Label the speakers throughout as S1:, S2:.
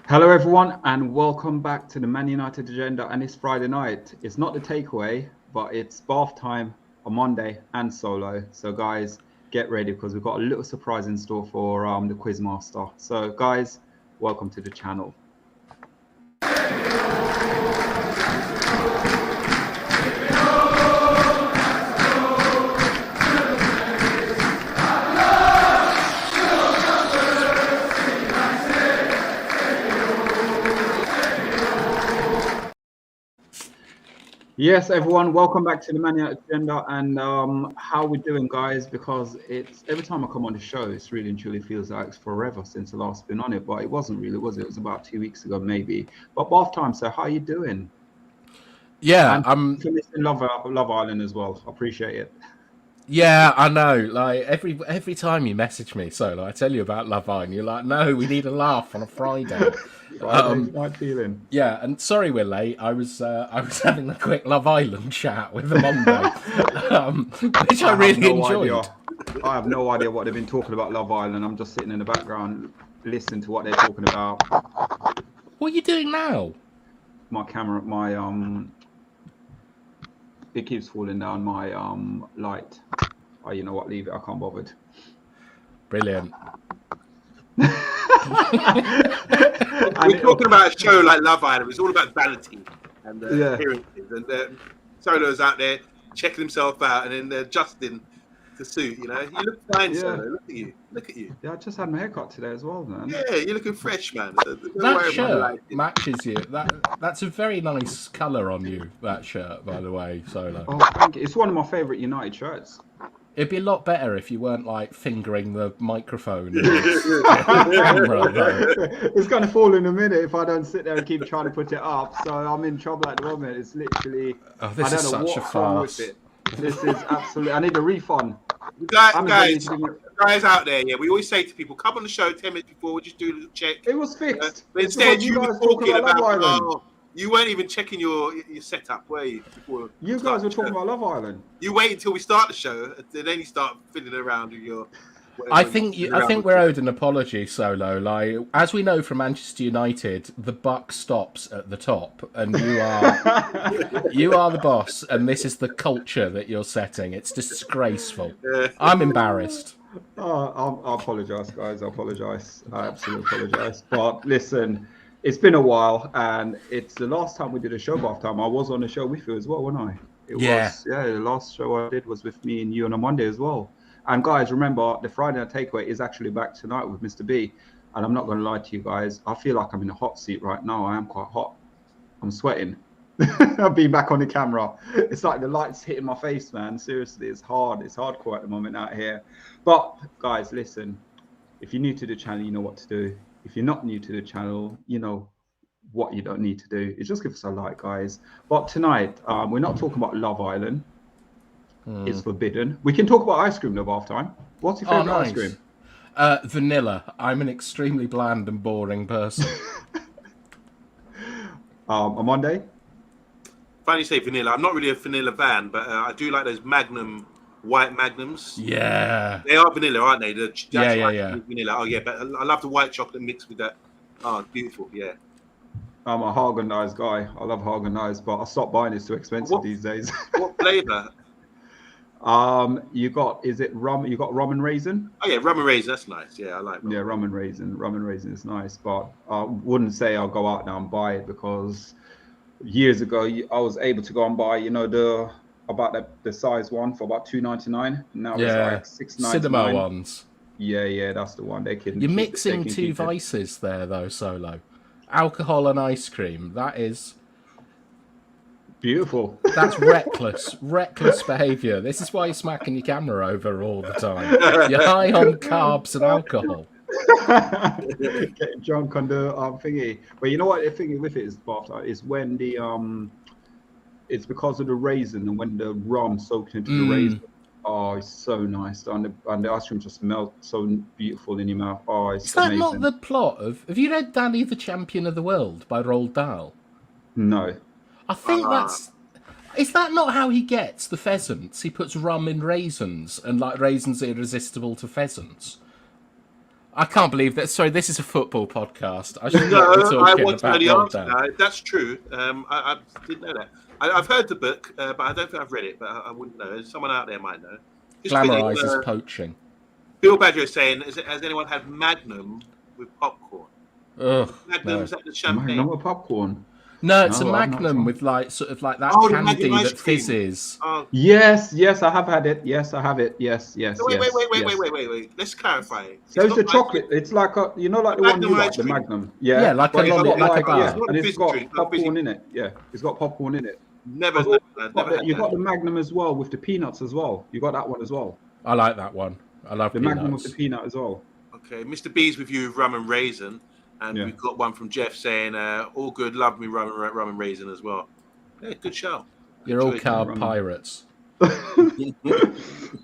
S1: Hello, everyone, and welcome back to the Man United Agenda. And it's Friday night. It's not the takeaway, but it's bath time on Monday and solo. So, guys, get ready because we've got a little surprise in store for the Quizmaster. So, guys, welcome to the channel. Yes, everyone, welcome back to the Man United Agenda. And how we doing, guys? Because it's every time I come on the show, it's really and truly feels like it's forever since I last been on it. But it wasn't really, was it? It was about 2 weeks ago, maybe. But bath time. So, how you doing?
S2: Yeah,
S1: and
S2: I'm
S1: finishing Love Island as well. I appreciate it.
S2: Yeah, I know. Like every time you message me, so I tell you about Love Island, you're like, no, we need a laugh on a Friday.
S1: Friday's my feeling.
S2: Yeah, and sorry we're late. I was having a quick Love Island chat with OMONDI, which I really enjoyed.
S1: I have no idea what they've been talking about Love Island. I'm just sitting in the background listening to what they're talking about.
S2: What are you doing now?
S1: My camera, it keeps falling down. My light. Oh, you know what? Leave it. I can't bother.
S2: Brilliant.
S3: We're talking about a show like Love Island. It's all about vanity and appearances. And Solo's out there checking himself out, and then Justin to suit. You know, you look fine, Solo. Look at you. Look at you.
S1: Yeah, I just had my haircut today as well, man.
S3: Yeah, you're looking fresh, man.
S2: That shirt matches you. That's a very nice colour on you. That shirt, by the way, Solo.
S1: Oh, thank you. It's one of my favourite United shirts.
S2: It'd be a lot better if you weren't like fingering the microphone. Camera,
S1: it's going to fall in a minute if I don't sit there and keep trying to put it up. So I'm in trouble at the moment. It's literally.
S2: Oh, this is such a farce.
S1: This is absolutely. I need a refund.
S3: Guys out there, yeah. We always say to people, come on the show 10 minutes before. We just do a little check.
S1: It was fixed.
S3: But instead, you were talking about. You weren't even checking your setup, were you? Before
S1: you guys were talking about Love Island.
S3: You wait until we start the show, and then you start fiddling around with your.
S2: I think we're owed an apology, Solo. Like, as we know from Manchester United, the buck stops at the top, and you are the boss, and this is the culture that you're setting. It's disgraceful. I'm embarrassed.
S1: Oh, I apologise, guys. I apologise. I absolutely apologise. But listen. It's been a while, and it's the last time we did a show bath time. I was on the show with you as well, wasn't I? The last show I did was with me and you on a Monday as well. And guys, remember, the Friday Night Takeaway is actually back tonight with Mr. B. And I'm not going to lie to you guys. I feel like I'm in a hot seat right now. I am quite hot. I'm sweating. I've been back on the camera. It's like the light's hitting my face, man. Seriously, it's hard. It's hardcore at the moment out here. But guys, listen, if you're new to the channel, you know what to do. If you're not new to the channel, you know what you don't need to do. Is just give us a like, guys. But tonight, we're not talking about Love Island. It's forbidden. We can talk about ice cream though, bath time. What's your favourite ice cream?
S2: Vanilla. I'm an extremely bland and boring person.
S1: On Monday?
S3: Funny you say vanilla. I'm not really a vanilla fan, but I do like those white Magnums.
S2: Yeah.
S3: They are vanilla, aren't they?
S2: Yeah.
S3: Vanilla. Oh, yeah, but I love the white chocolate mixed with that. Oh, beautiful, yeah.
S1: I'm a Haagen-Dazs guy. I love Haagen-Dazs, but I stopped buying it. It's too expensive these days.
S3: What flavour?
S1: You got rum? You got rum and raisin?
S3: Oh yeah, rum and raisin. That's nice. Yeah, I like.
S1: Rum and raisin. Rum and raisin is nice, but I wouldn't say I'll go out now and buy it because years ago I was able to go and buy, the size one for about $2.99. Now it's like $6.99.
S2: Cinema ones.
S1: Yeah, that's the one.
S2: You're mixing two vices there, though, Solo. Alcohol and ice cream. That is
S1: beautiful.
S2: That's reckless behaviour. This is why you're smacking your camera over all the time. You're high on carbs and alcohol.
S1: Getting drunk on the thingy. But you know what the thing with it is when the it's because of the raisin and when the rum soaked into the raisin. Oh, it's so nice. And the ice cream just melts so beautiful in your mouth. Oh, it's amazing.
S2: Is that not the plot of... Have you read Danny the Champion of the World by Roald Dahl?
S1: No.
S2: I think that's... Is that not how he gets the pheasants? He puts rum in raisins and like raisins are irresistible to pheasants. I can't believe that. Sorry, this is a football podcast. I should
S3: No,
S2: not be
S3: I
S2: talking
S3: want to know
S2: about
S3: the
S2: Roll
S3: answer.
S2: Down.
S3: No, that's true. I didn't know that. I've heard the book, but I don't think I've read it. But I wouldn't know. Someone out there might know.
S2: Glamourizes poaching.
S3: Bill Badger is saying, has anyone had Magnum with popcorn?
S2: Ugh,
S3: Magnum, is that the champagne?
S1: Magnum with popcorn.
S2: No, it's a Magnum with like sort of like that candy that fizzes.
S3: Oh.
S1: Yes, I have had it. Yes, I have it. Yes.
S3: Wait. Let's clarify.
S1: So it's the chocolate. It's like a, like the one you like, the Magnum. Yeah,
S2: like a bar.
S1: And it's got popcorn in it. Yeah, it's got popcorn in it.
S3: Never.
S1: You got the Magnum as well with the peanuts as well. You got that one as well.
S2: I like that one. I love
S1: the Magnum with the peanut as well.
S3: Okay, Mr. B's with you, rum and raisin. And we've got one from Jeff saying, all good, love me rum and raisin as well. Yeah, good show.
S2: You're all carb pirates.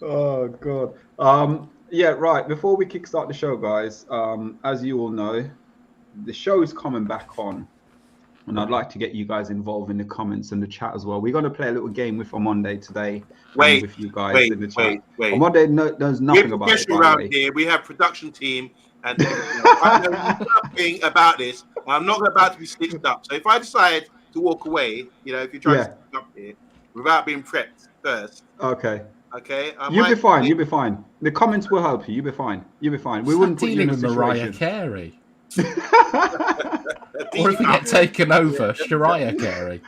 S1: Oh, God. Yeah, right. Before we kickstart the show, guys, as you all know, the show is coming back on. And I'd like to get you guys involved in the comments and the chat as well. We're going to play a little game with OMONDI today. With you guys in the chat. OMONDI knows nothing about it.
S3: Around here. We have production team. And I know nothing about this. I'm not about to be stitched up. So if I decide to walk away, if you're trying to stick up here without being prepped first.
S1: Okay.
S3: You'll
S1: be fine. You'll be fine. The comments will help you. You'll be fine. We wouldn't put you in a situation.
S2: Mariah Carey. Or if we get taken over, Shariah Carey.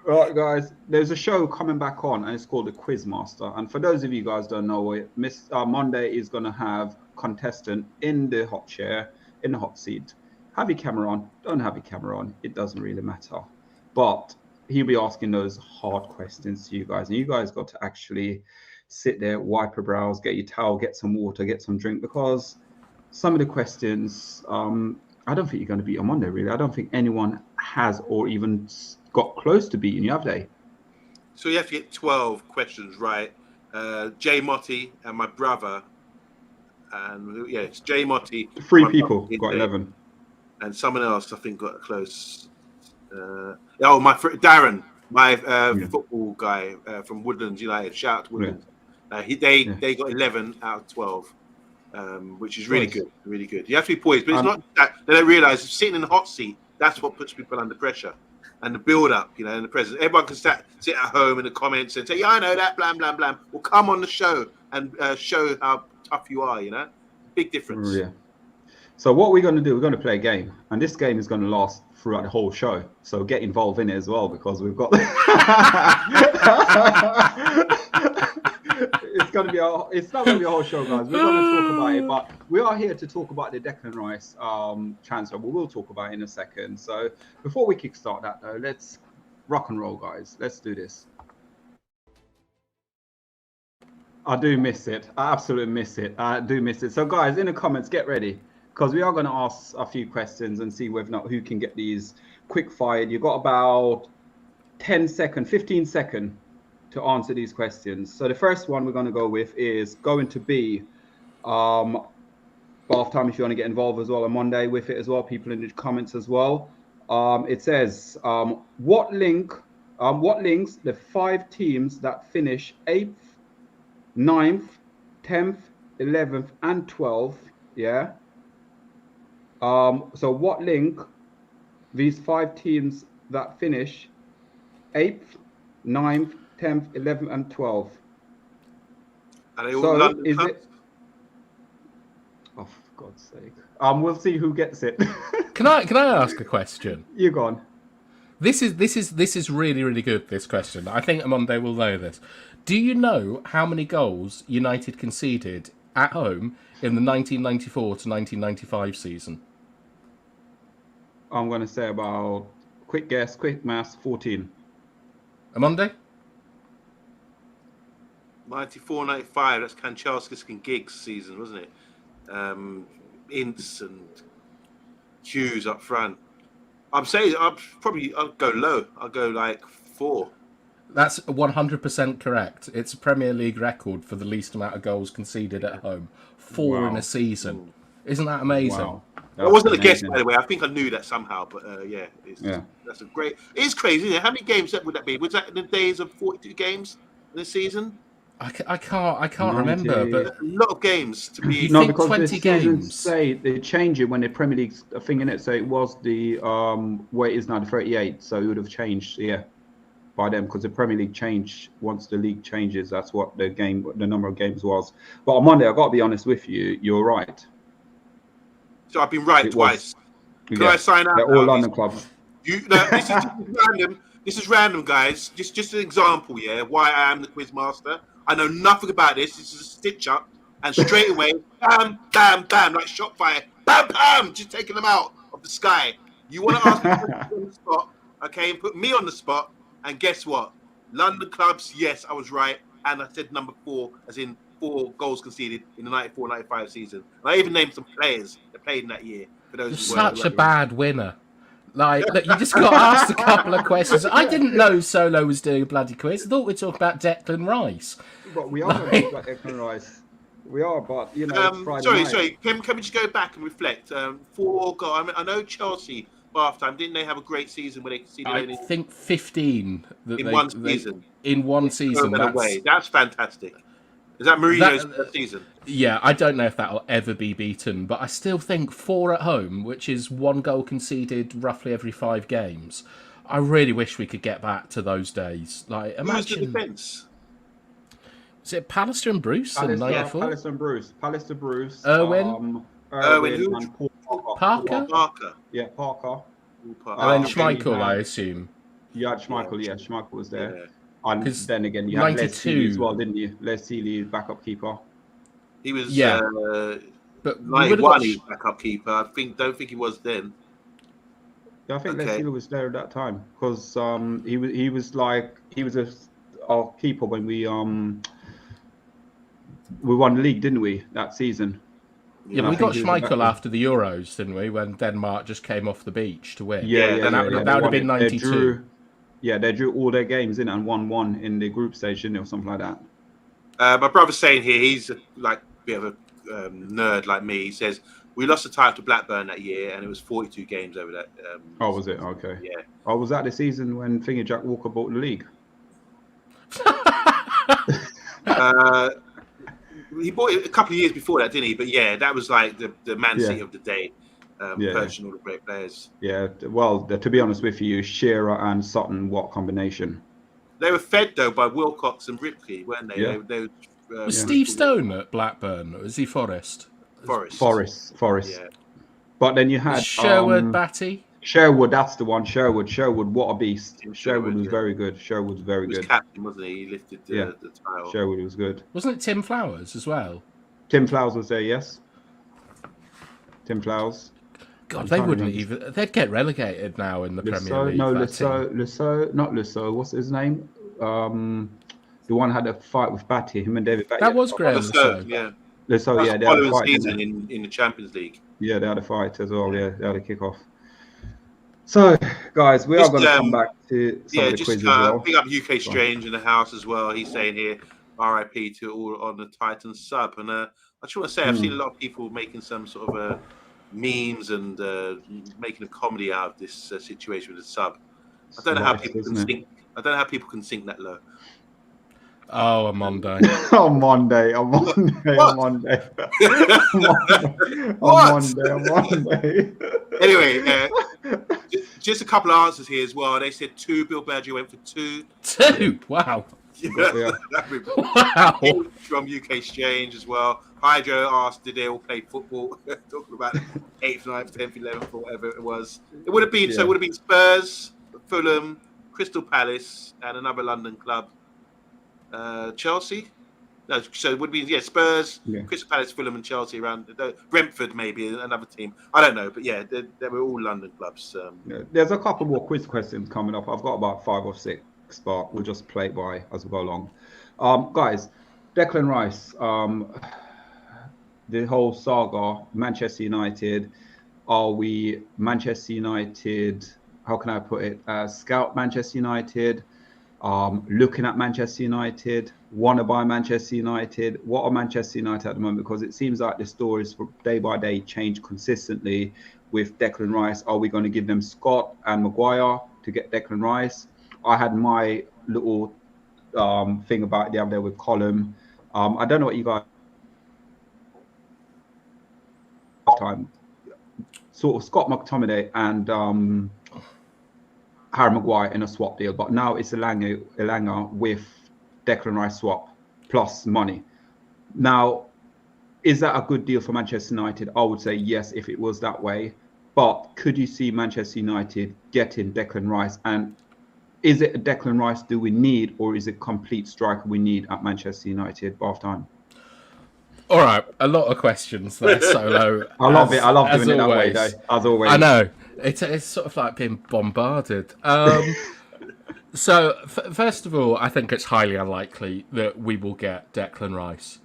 S1: Right, guys, there's a show coming back on, and it's called the Quizmaster. And for those of you guys don't know it, OMONDI is going to have contestant in the hot chair, in the hot seat. Have your camera on, don't have your camera on, it doesn't really matter. But he'll be asking those hard questions to you guys, and you guys got to actually sit there, wipe your brows, get your towel, get some water, get some drink, because some of the questions, I don't think you're going to beat OMONDI, really. I don't think anyone has or even got close to beating you, have they?
S3: So you have to get 12 questions right. Jay Motti and my brother, and it's Jay Motti.
S1: 3 people got 11.
S3: And someone else, I think, got close. Darren, my football guy from Woodlands United. Shout out to Woodlands. They got 11 out of 12. Which is really good, really good. You have to be poised, but it's not that they don't realise sitting in the hot seat. That's what puts people under pressure, and the build-up, and the presence. Everyone can sit at home in the comments and say, "Yeah, I know that." Blam blam blam. Well, come on the show and show how tough you are. Big difference.
S1: Yeah. So what we're going to do, we're going to play a game, and this game is going to last throughout the whole show. So get involved in it as well, because we've got. It's not going to be a whole show, guys. We're going to talk about it, but we are here to talk about the Declan Rice transfer. We will talk about it in a second. So before we kickstart that, though, let's rock and roll, guys. Let's do this. I do miss it. I absolutely miss it. I do miss it. So, guys, in the comments, get ready, because we are going to ask a few questions and see whether or not who can get these quick fired. You've got about 15 seconds to answer these questions. So the first one we're going to go with is going to be bath time. If you want to get involved as well on Monday with it as well, people in the comments as well. It says what links the 5 teams that finish 8th, 9th, 10th, 11th and 12th. So what link these 5 teams that finish 8th, 9th, 10th, 11th, and 12th.
S3: Are they all London
S1: is
S3: clubs?
S1: it? Oh, for God's sake! We'll see who gets it.
S2: Can I ask a question?
S1: You go on.
S2: This is really, really good. This question. I think OMONDI will know this. Do you know how many goals United conceded at home in the 1994 to 1995 season?
S1: I'm going to say about quick maths, 14.
S2: OMONDI?
S3: 94-95, that's Kanchelskis and Giggs season, wasn't it? Ince and Hughes up front. I'll go low. I'll go like 4.
S2: That's 100% correct. It's a Premier League record for the least amount of goals conceded at home. 4 in a season. Isn't that amazing?
S1: Wow.
S3: That wasn't a guess, by the way. I think I knew that somehow, but that's a great. It's crazy, isn't it? How many games would that be? Was that in the days of 42 games in a season?
S2: I can't remember, but
S3: a lot of games to be.
S1: No,
S2: think
S1: because
S2: 20
S1: the seasons
S2: games.
S1: say they change it when the Premier League's a thing in it. So it was the where it is now, the 38. So it would have changed, by them, because the Premier League changed once the league changes. That's what the number of games was. But on Monday, I got to be honest with you, you're right.
S3: So I've been right twice. Can I sign out?
S1: They're all London clubs.
S3: This is just random. This is random, guys. Just an example, why I am the quiz master. I know nothing about this. This is a stitch up, and straight away, bam, bam, bam, like shot fire, bam, bam, just taking them out of the sky. You want to ask me on the spot, okay, and put me on the spot, and guess what? London clubs, yes, I was right, and I said number 4, as in 4 goals conceded in the 94-95 season. And I even named some players that played in that year. For those
S2: You're such a bad winner. Like, look, you just got asked a couple of questions. I didn't know Solo was doing a bloody quiz. I thought we'd talk about Declan Rice.
S1: But we are going to talk about Declan Rice. We are, but, you know, it's Friday night.
S3: Sorry. Can we just go back and reflect? 4 goals. I mean, I know Chelsea, half-time, didn't they have a great season where they conceded
S2: I
S3: only...
S2: think 15.
S3: In one season.
S2: In one season.
S3: That's fantastic. Is that Mourinho's first season?
S2: Yeah, I don't know if that'll ever be beaten, but I still think 4 at home, which is 1 goal conceded roughly every 5 games. I really wish we could get back to those days. Like, imagine.
S3: Who was the defence?
S2: Was it Pallister and Bruce in '94?
S1: Pallister and Bruce. Pallister, Bruce.
S2: Irwin
S1: and
S2: Parker?
S1: Yeah, Parker.
S2: And then Schmeichel, I assume.
S1: You had Schmeichel, Schmeichel was there.
S3: Yeah.
S1: And then again, you had
S2: 92
S1: Les Sealy as well, didn't you? Les Sealy, backup keeper.
S3: He was
S2: but
S3: 91, he was backup keeper. Don't think he was then.
S1: Yeah, I think Les Sealy was there at that time because he was our keeper when we won the league, didn't we, that season?
S2: Yeah, but we got Schmeichel after the Euros, didn't we? When Denmark just came off the beach to win. That would have been 92.
S1: They drew all their games in and won 1 in the group stage, didn't they, or something like that.
S3: My brother's saying here, he's like a bit of a nerd like me. He says, we lost the title to Blackburn that year, and it was 42 games over that.
S1: Was it? Okay.
S3: Yeah.
S1: Was that the season when Jack Walker bought the league?
S3: He bought it a couple of years before that, didn't he? But yeah, that was like the Man City of the day. Purchasing all the great players. Yeah,
S1: well, to be honest with you, Shearer and Sutton, what combination?
S3: They were fed though by Wilcox and Ripley, weren't they?
S1: Yeah.
S2: Was Steve Stone at Blackburn, or was he Forest?
S3: Forest.
S1: Yeah. But then you had
S2: Sherwood, Batty.
S1: Sherwood, that's the one. Sherwood, what a beast. Sherwood was very good. Sherwood was very good.
S3: He was captain, wasn't he? He lifted the title.
S1: Sherwood was good.
S2: Wasn't it Tim Flowers as well?
S1: Tim Flowers was there, yes. Tim Flowers.
S2: God, they wouldn't even... They'd get relegated now in the Premier League.
S1: No, Lusso. What's his name? The one had a fight with Batty, him and David Batty.
S2: That was Graham Lusso.
S3: Yeah.
S1: Lusso,
S3: they had a fight. Season in the Champions League.
S1: Yeah, they had a fight as well. Yeah, they had a kick-off. So, guys, we are going to come back to some of the quiz as well.
S3: Big up UK Strange in the house as well. He's saying here, RIP to all on the Titans sub. And I just want to say, I've seen a lot of people making some sort of memes and making a comedy out of this situation with the sub. I don't know how people can sink. I don't know how people can sink that low.
S2: Oh, OMONDI.
S1: Monday.
S3: Anyway, just a couple of answers here as well. They said 2. Bill Badger went for 2.
S2: 2? Wow.
S3: Yeah.
S2: Wow.
S3: From UK Exchange as well. Hydro asked, did they all play football? Talking about 8th, 9th, 10th, 11th, or whatever it was. It would have been so. It would have been Spurs, Fulham, Crystal Palace, and another London club. Chelsea. No, so it would be Spurs, Crystal Palace, Fulham, and Chelsea around. Brentford maybe another team. I don't know, but they were all London clubs.
S1: There's a couple more quiz questions coming up. I've got about 5 or 6, but we'll just play it by as we go along. Guys, Declan Rice, the whole saga, Manchester United. Are we Manchester United? How can I put it? Scout Manchester United. Looking at Manchester United, want to buy Manchester United. What are Manchester United at the moment? Because it seems like the stories for day by day change consistently with Declan Rice. Are we going to give them Scott and Maguire to get Declan Rice? I had my little thing about the other day with Column. I don't know what you guys time. Sort of Scott McTominay and Harry Maguire in a swap deal, but now it's Elanga with Declan Rice swap plus money. Now, is that a good deal for Manchester United? I would say yes, if it was that way. But could you see Manchester United getting Declan Rice? And is it a Declan Rice do we need, or is it complete striker we need at Manchester United by half time?
S2: All right, a lot of questions there, Solo.
S1: I love it. I love doing it that way, though, as always.
S2: I know. It's sort of like being bombarded. So, first of all, I think it's highly unlikely that we will get Declan Rice.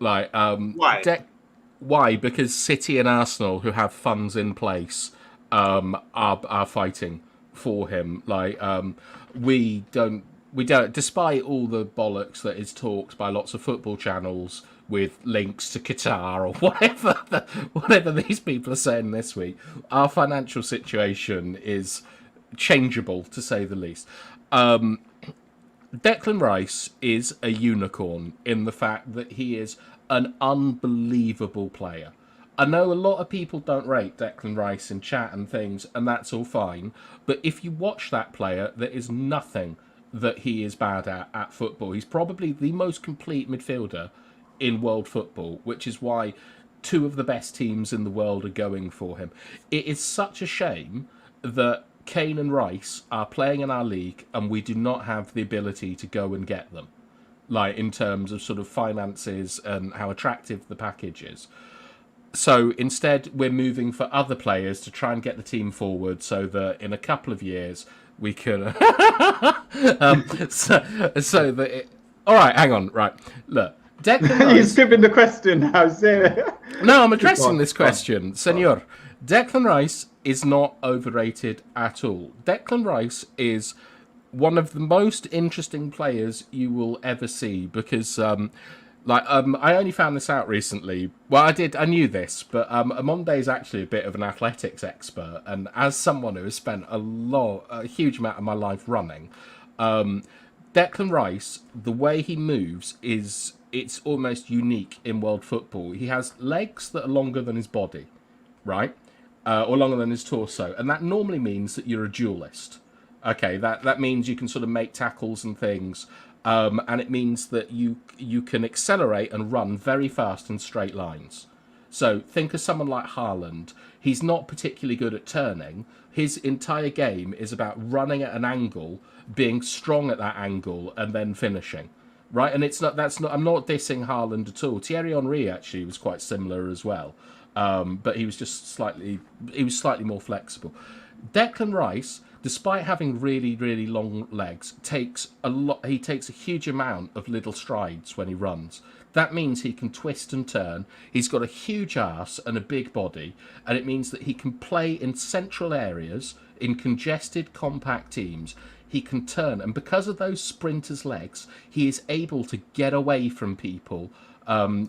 S2: Like,
S3: why?
S2: Why? Because City and Arsenal, who have funds in place, are fighting for him. Like, we don't. Despite all the bollocks that is talked by lots of football channels with links to Qatar or whatever these people are saying this week, our financial situation is changeable, to say the least. Declan Rice is a unicorn in the fact that he is an unbelievable player. I know a lot of people don't rate Declan Rice in chat and things, and that's all fine. But if you watch that player, there is nothing that he is bad at football. He's probably the most complete midfielder in world football, which is why two of the best teams in the world are going for him. It is such a shame that Kane and Rice are playing in our league and we do not have the ability to go and get them, like in terms of sort of finances and how attractive the package is. So instead, we're moving for other players to try and get the team forward so that in a couple of years we can... so that it... All right, hang on. Right, look. Declan Rice...
S1: You're skipping the question now,
S2: No, I'm addressing this question. Senor, Declan Rice is not overrated at all. Declan Rice is one of the most interesting players you will ever see because... I only found this out recently. Well, I knew this, but OMONDI is actually a bit of an athletics expert, and as someone who has spent a huge amount of my life running, Declan Rice, the way he moves it's almost unique in world football. He has legs that are longer than his body, right? Or longer than his torso, and that normally means that you're a duelist. Okay, that means you can sort of make tackles and things. And it means that you can accelerate and run very fast in straight lines. So think of someone like Haaland. He's not particularly good at turning. His entire game is about running at an angle, being strong at that angle, and then finishing. Right? And I'm not dissing Haaland at all. Thierry Henry actually was quite similar as well. But he was just slightly more flexible. Declan Rice, despite having really, really long legs, takes a huge amount of little strides when he runs. That means he can twist and turn. He's got a huge arse and a big body, and it means that he can play in central areas, in congested, compact teams. He can turn, and because of those sprinters' legs, he is able to get away from people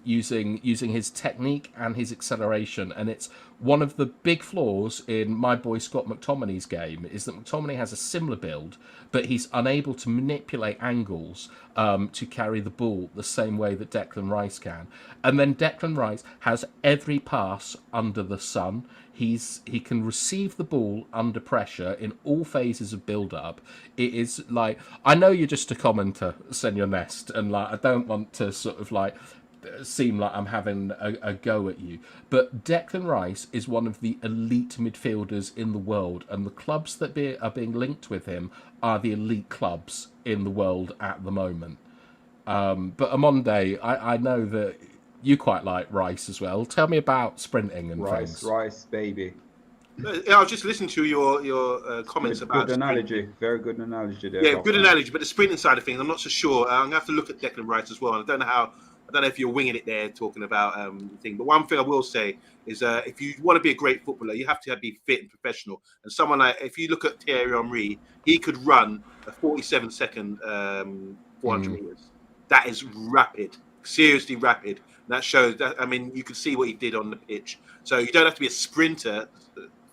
S2: using his technique and his acceleration. And it's one of the big flaws in my boy Scott McTominay's game is that McTominay has a similar build, but he's unable to manipulate angles to carry the ball the same way that Declan Rice can. And then Declan Rice has every pass under the sun. He can receive the ball under pressure in all phases of build-up. It is like, I know you're just a commenter, Senor Nest, and like I don't want to sort of like seem like I'm having a go at you, but Declan Rice is one of the elite midfielders in the world, and the clubs that are being linked with him are the elite clubs in the world at the moment. But OMONDI, I know that you quite like Rice as well. Tell me about sprinting and things.
S1: Rice, baby.
S3: I was just listening to your comments about
S1: good analogy. Very good analogy there.
S3: Yeah, good analogy. But the sprinting side of things, I'm not so sure. I'm gonna have to look at Declan Rice as well. I don't know if you're winging it there, talking about thing. But one thing I will say is, if you want to be a great footballer, you have to be fit and professional. And someone like, if you look at Thierry Henry, he could run a 47-second 400 meters. That is rapid, seriously rapid. And that shows that. I mean, you can see what he did on the pitch. So you don't have to be a sprinter,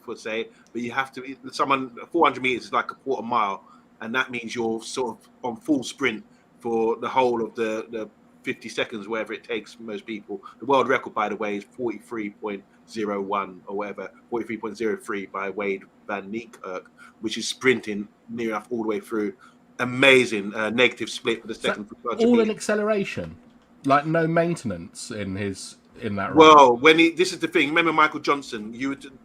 S3: per se, but you have to be someone. 400 meters is like a quarter mile, and that means you're sort of on full sprint for the whole of the 50 seconds, whatever it takes most people. The world record, by the way, is 43.01 or whatever, 43.03 by Wade van Niekerk, which is sprinting near enough all the way through. Amazing negative split for the second.
S2: All in acceleration, like no maintenance in that run.
S3: Well, this is the thing. Remember Michael Johnson?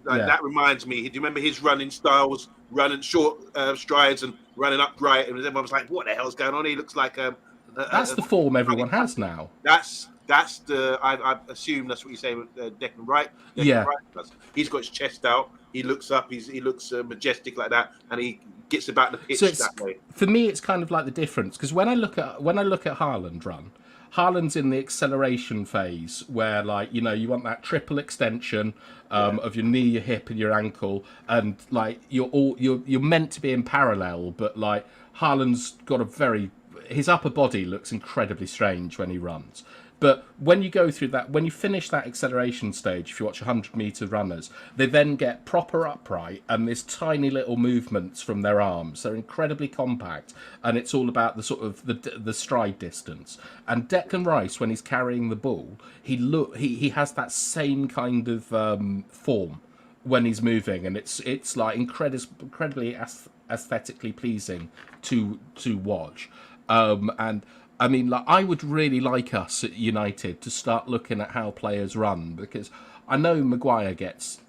S3: That reminds me. Do you remember his running styles, running short strides and running upright? And everyone was like, "What the hell's going on?" He looks like
S2: that's the form everyone has now.
S3: That's I assume that's what you say with Declan Rice. Rice. He's got his chest out. He looks up. He looks majestic like that, and he gets about the pitch that way.
S2: For me, it's kind of like the difference, because when I look at Haaland run, Haaland's in the acceleration phase where, like, you know, you want that triple extension of your knee, your hip, and your ankle, and like you're meant to be in parallel, but like Haaland's got his upper body looks incredibly strange when he runs. But when you go through that, when you finish that acceleration stage, if you watch 100-meter runners, they then get proper upright and there's tiny little movements from their arms. They're incredibly compact, and it's all about the sort of the stride distance. And Declan Rice, when he's carrying the ball, he has that same kind of form when he's moving, and it's like incredibly aesthetically pleasing to watch. And I mean, like, I would really like us at United to start looking at how players run, because I know Maguire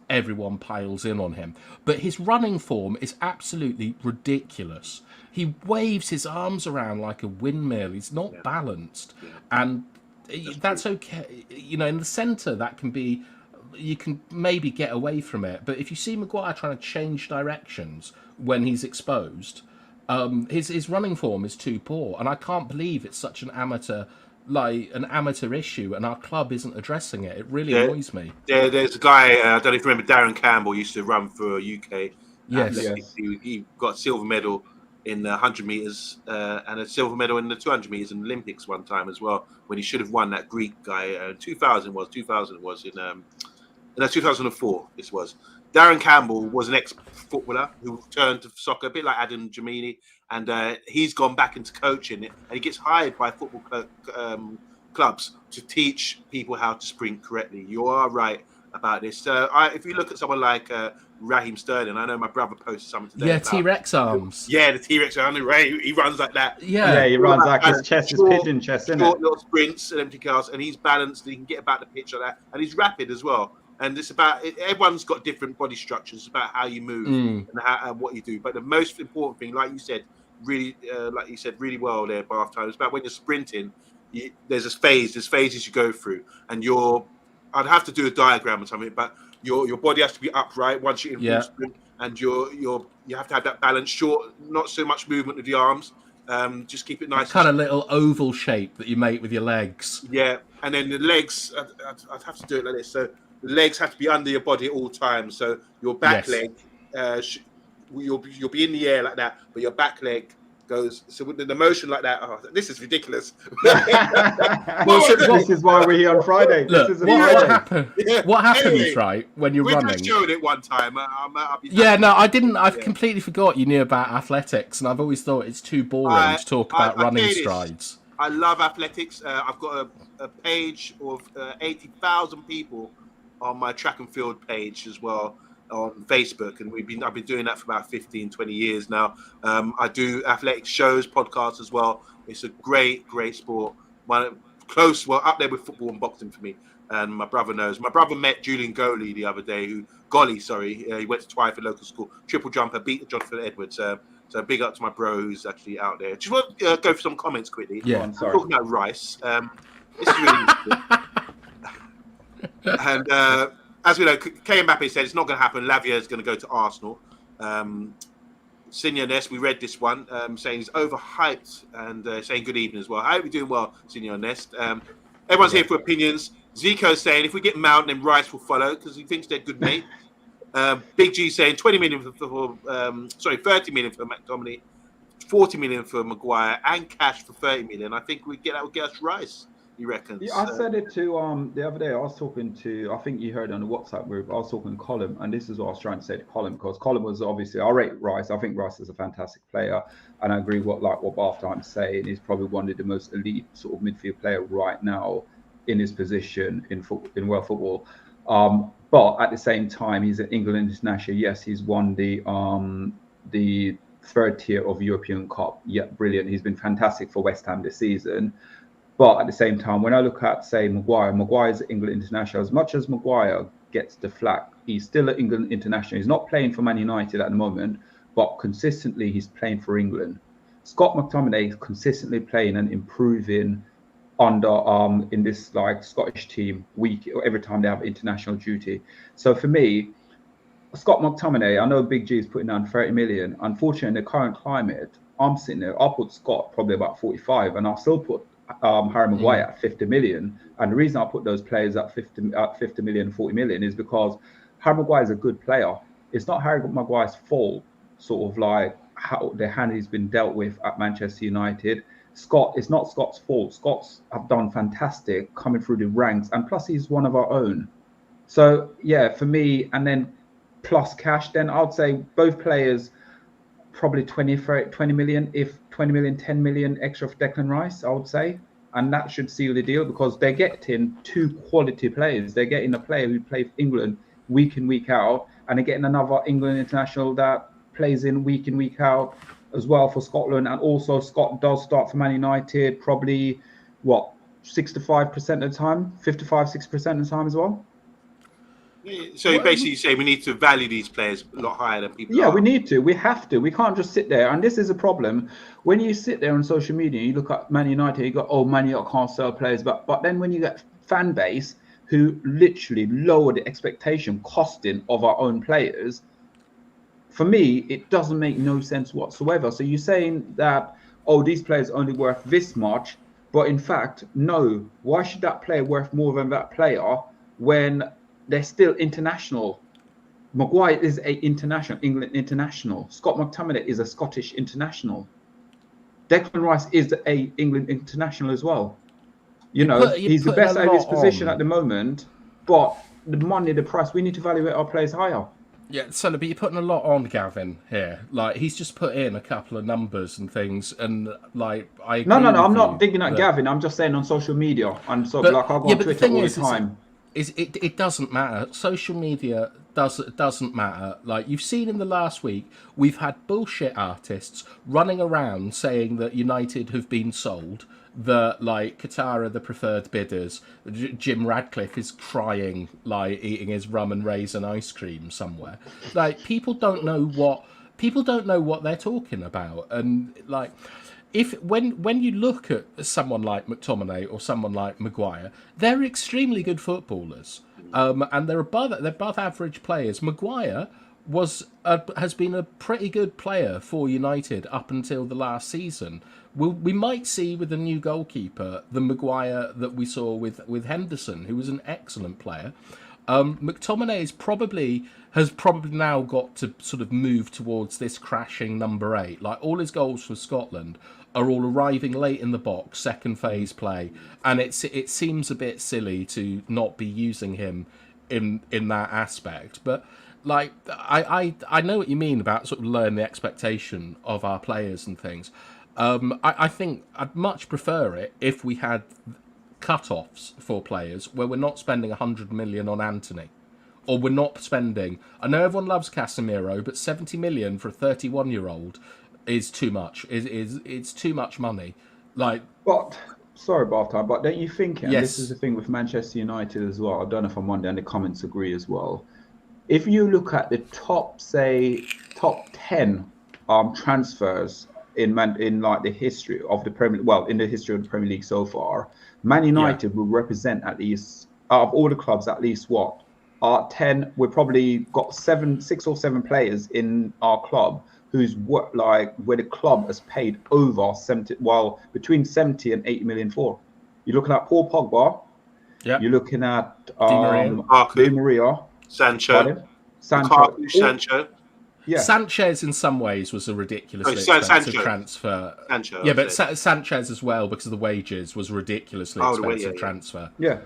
S2: everyone piles in on him, but his running form is absolutely ridiculous. He waves his arms around like a windmill. He's not balanced, and that's okay. You know, in the centre, you can maybe get away from it, but if you see Maguire trying to change directions when he's exposed, his running form is too poor, and I can't believe it's such an amateur issue, and our club isn't addressing it. It really annoys me.
S3: There's a guy, I don't know if you remember, Darren Campbell used to run for UK.
S2: Yes.
S3: He got a silver medal in the 100 meters and a silver medal in the 200 meters in the Olympics one time as well, when he should have won. That Greek guy. 2000 was in 2004. This was. Darren Campbell was an ex-footballer who turned to soccer, a bit like Adam Jamini, and he's gone back into coaching it, and he gets hired by football clubs to teach people how to sprint correctly. You are right about this. If you look at someone like Raheem Sterling, I know my brother posted something today.
S2: Yeah, T-Rex arms.
S3: Yeah, the T-Rex arms. He runs like that.
S1: Yeah, he runs like his chest is pigeon chest, isn't it?
S3: Short little sprints and everything else, and he's balanced. He can get about the pitch like that, and he's rapid as well. And it's about everyone's got different body structures. It's about how you move and what you do. But the most important thing, like you said, really well there, Bath Time. It's about when you're sprinting. There's a phase. There's phases you go through, and I'd have to do a diagram or something. But your body has to be upright once you're in full sprint, and you have to have that balance. Short, not so much movement with the arms. Just keep it nice.
S2: That kind of little oval shape that you make with your legs.
S3: Yeah, and then the legs. I'd have to do it like this. So the legs have to be under your body at all times. So your back leg, you'll be in the air like that, but your back leg goes. So with the motion like that, this is ridiculous.
S1: This is why we're here on Friday.
S2: Look, what happens, right, when you're running?
S3: We showed it one time.
S2: I didn't. I completely forgot you knew about athletics, and I've always thought it's too boring to talk about running strides.
S3: I love athletics. I've got a page of 80,000 people on my track and field page as well on Facebook, and I've been doing that for about 15, 20 years now. I do athletic shows, podcasts as well. It's a great sport. Up there with football and boxing for me. And my brother knows. My brother met Julian Goley the other day. He went to Twyford local school, triple jumper, beat Jonathan Edwards. So big up to my bro who's actually out there. Just want to go for some comments quickly.
S2: Yeah,
S3: I'm talking about Rice. This is really interesting. And as we know, K. Mbappe said it's not going to happen. Lavia is going to go to Arsenal. Senior Nest, we read this one, saying he's overhyped and saying good evening as well. I hope you're doing well, Senior Nest. Everyone's here for opinions. Zico's saying if we get Mount, then Rice will follow because he thinks they're good mate. Big G saying 20 million 30 million for McTominay, 40 million for Maguire, and cash for 30 million. I think that would get us Rice. You reckon?
S1: Yeah, I said it to the other day. I was talking to, I think you heard on the WhatsApp group. I was talking to Colin, and this is what I was trying to say to Colin, because Colin was obviously, I rate Rice. I think Rice is a fantastic player, and I agree what Barthime's saying. He's probably one of the most elite sort of midfield player right now in his position in world football. But at the same time, he's an England international. Yes, he's won the third tier of European Cup. Yeah, brilliant. He's been fantastic for West Ham this season. But at the same time, when I look at, say, Maguire's England international. As much as Maguire gets the flack, he's still an England international. He's not playing for Man United at the moment, but consistently he's playing for England. Scott McTominay is consistently playing and improving under in this like Scottish team every time they have international duty. So for me, Scott McTominay, I know Big G is putting down 30 million. Unfortunately, in the current climate, I'm sitting there. I'll put Scott probably about 45, and I'll still put Harry Maguire at 50 million. And the reason I put those players at 50 million, 40 million is because Harry Maguire is a good player. It's not Harry Maguire's fault, sort of like how the hand he's been dealt with at Manchester United. It's not Scott's fault. Scott's have done fantastic coming through the ranks, and plus he's one of our own. So yeah, for me, and then plus cash, then I'd say both players probably 20 million, if 20 million, 10 million extra for Declan Rice, I would say. And that should seal the deal, because they're getting two quality players. They're getting a player who plays for England week in, week out, and they're getting another England international that plays in week out as well for Scotland. And also Scott does start for Man United probably, 65% of the time, 60% of the time as well.
S3: So you basically say we need to value these players a lot higher than people.
S1: Yeah, we need to. We have to. We can't just sit there. And this is a problem. When you sit there on social media, you look at Man United, you go, oh, Man United can't sell players. But then when you get fan base who literally lower the expectation costing of our own players, for me, it doesn't make no sense whatsoever. So you're saying that, oh, these players are only worth this much. But in fact, no. Why should that player worth more than that player when they're still international? Maguire is a international, England international. Scott McTominay is a Scottish international. Declan Rice is a England international as well. He's the best at his position at the moment, but the money, the price, we need to evaluate our players higher.
S2: Yeah, Sonny, but you're putting a lot on Gavin here. Like, he's just put in a couple of numbers and things, and like I agree
S1: No, I'm not digging at Gavin. I'm just saying on social media. And so I go on Twitter all the time.
S2: It doesn't matter. Social media doesn't matter. Like, you've seen in the last week, we've had bullshit artists running around saying that United have been sold, that like Qatar are the preferred bidders. Jim Radcliffe is crying, like eating his rum and raisin ice cream somewhere. Like, people don't know what they're talking about. And like, when you look at someone like McTominay or someone like Maguire, they're extremely good footballers, and they're above average players. Maguire has been a pretty good player for United up until the last season. We might see with the new goalkeeper the Maguire that we saw with Henderson, who was an excellent player. McTominay has probably now got to sort of move towards this crashing number 8. Like, all his goals for Scotland are all arriving late in the box, second phase play, and it seems a bit silly to not be using him in that aspect. But like, I know what you mean about sort of lowering the expectation of our players and things. I think I'd much prefer it if we had cut-offs for players where we're not spending 100 million on Anthony, or we're not spending, I know everyone loves Casemiro, but 70 million for a 31-year-old is too much. It's too much money. Like,
S1: but sorry, Bartha, but don't you think, and
S2: yes,
S1: this is the thing with Manchester United as well, I don't know if Omondi and the comments agree as well, if you look at the top 10 transfers in like the history of the Premier, in the history of the Premier League so far, Man United will represent, at least out of all the clubs, at least 10. We've probably got 6 or 7 players in our club where the club has paid over 70, between 70 and 80 million for. You're looking at Paul Pogba. Yeah. You're looking at Di Maria,
S3: Sancho.
S2: Sanchez in some ways was a ridiculously expensive transfer.
S3: Sancho,
S2: but Sanchez as well, because of the wages, was a ridiculously expensive transfer.
S1: Yeah.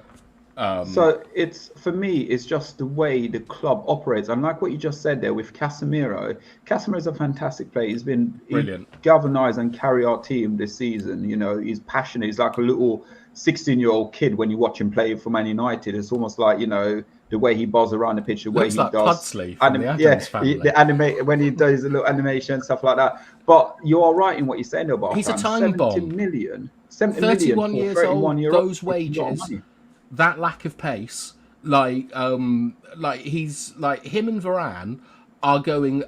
S1: So it's, for me, it's just the way the club operates. And like what you just said there with Casemiro. Casemiro is a fantastic player. He's been brilliant. He galvanized and carry our team this season. You know, he's passionate. He's like a little 16-year-old kid when you watch him play for Man United. It's almost like, you know, the way he buzz around the pitch, the way he
S2: like
S1: does.
S2: Pudsley from the Addams family.
S1: When he does a little animation, stuff like that. But you are right in what you're saying about
S2: he's a time bomb.
S1: 70 million
S2: 31 years old, those
S1: old,
S2: wages, that lack of pace, like he's like him and Varane are going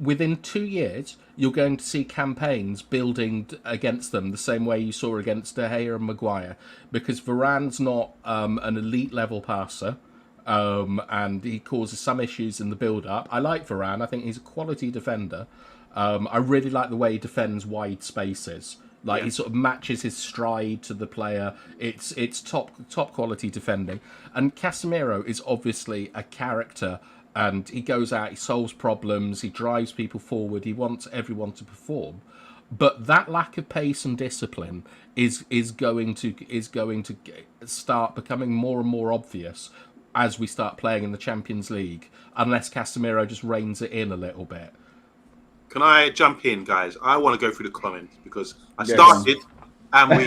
S2: within 2 years. You're going to see campaigns building against them the same way you saw against De Gea and Maguire, because Varane's not an elite level passer, and he causes some issues in the build-up. I like Varane. I think he's a quality defender. I really like the way he defends wide spaces. Like he sort of matches his stride to the player. It's top quality defending. And Casemiro is obviously a character. And he goes out, he solves problems, he drives people forward, he wants everyone to perform. But that lack of pace and discipline is going to start becoming more and more obvious as we start playing in the Champions League, unless Casemiro just reins it in a little bit.
S3: Can I jump in, guys? I want to go through the comments because I started and we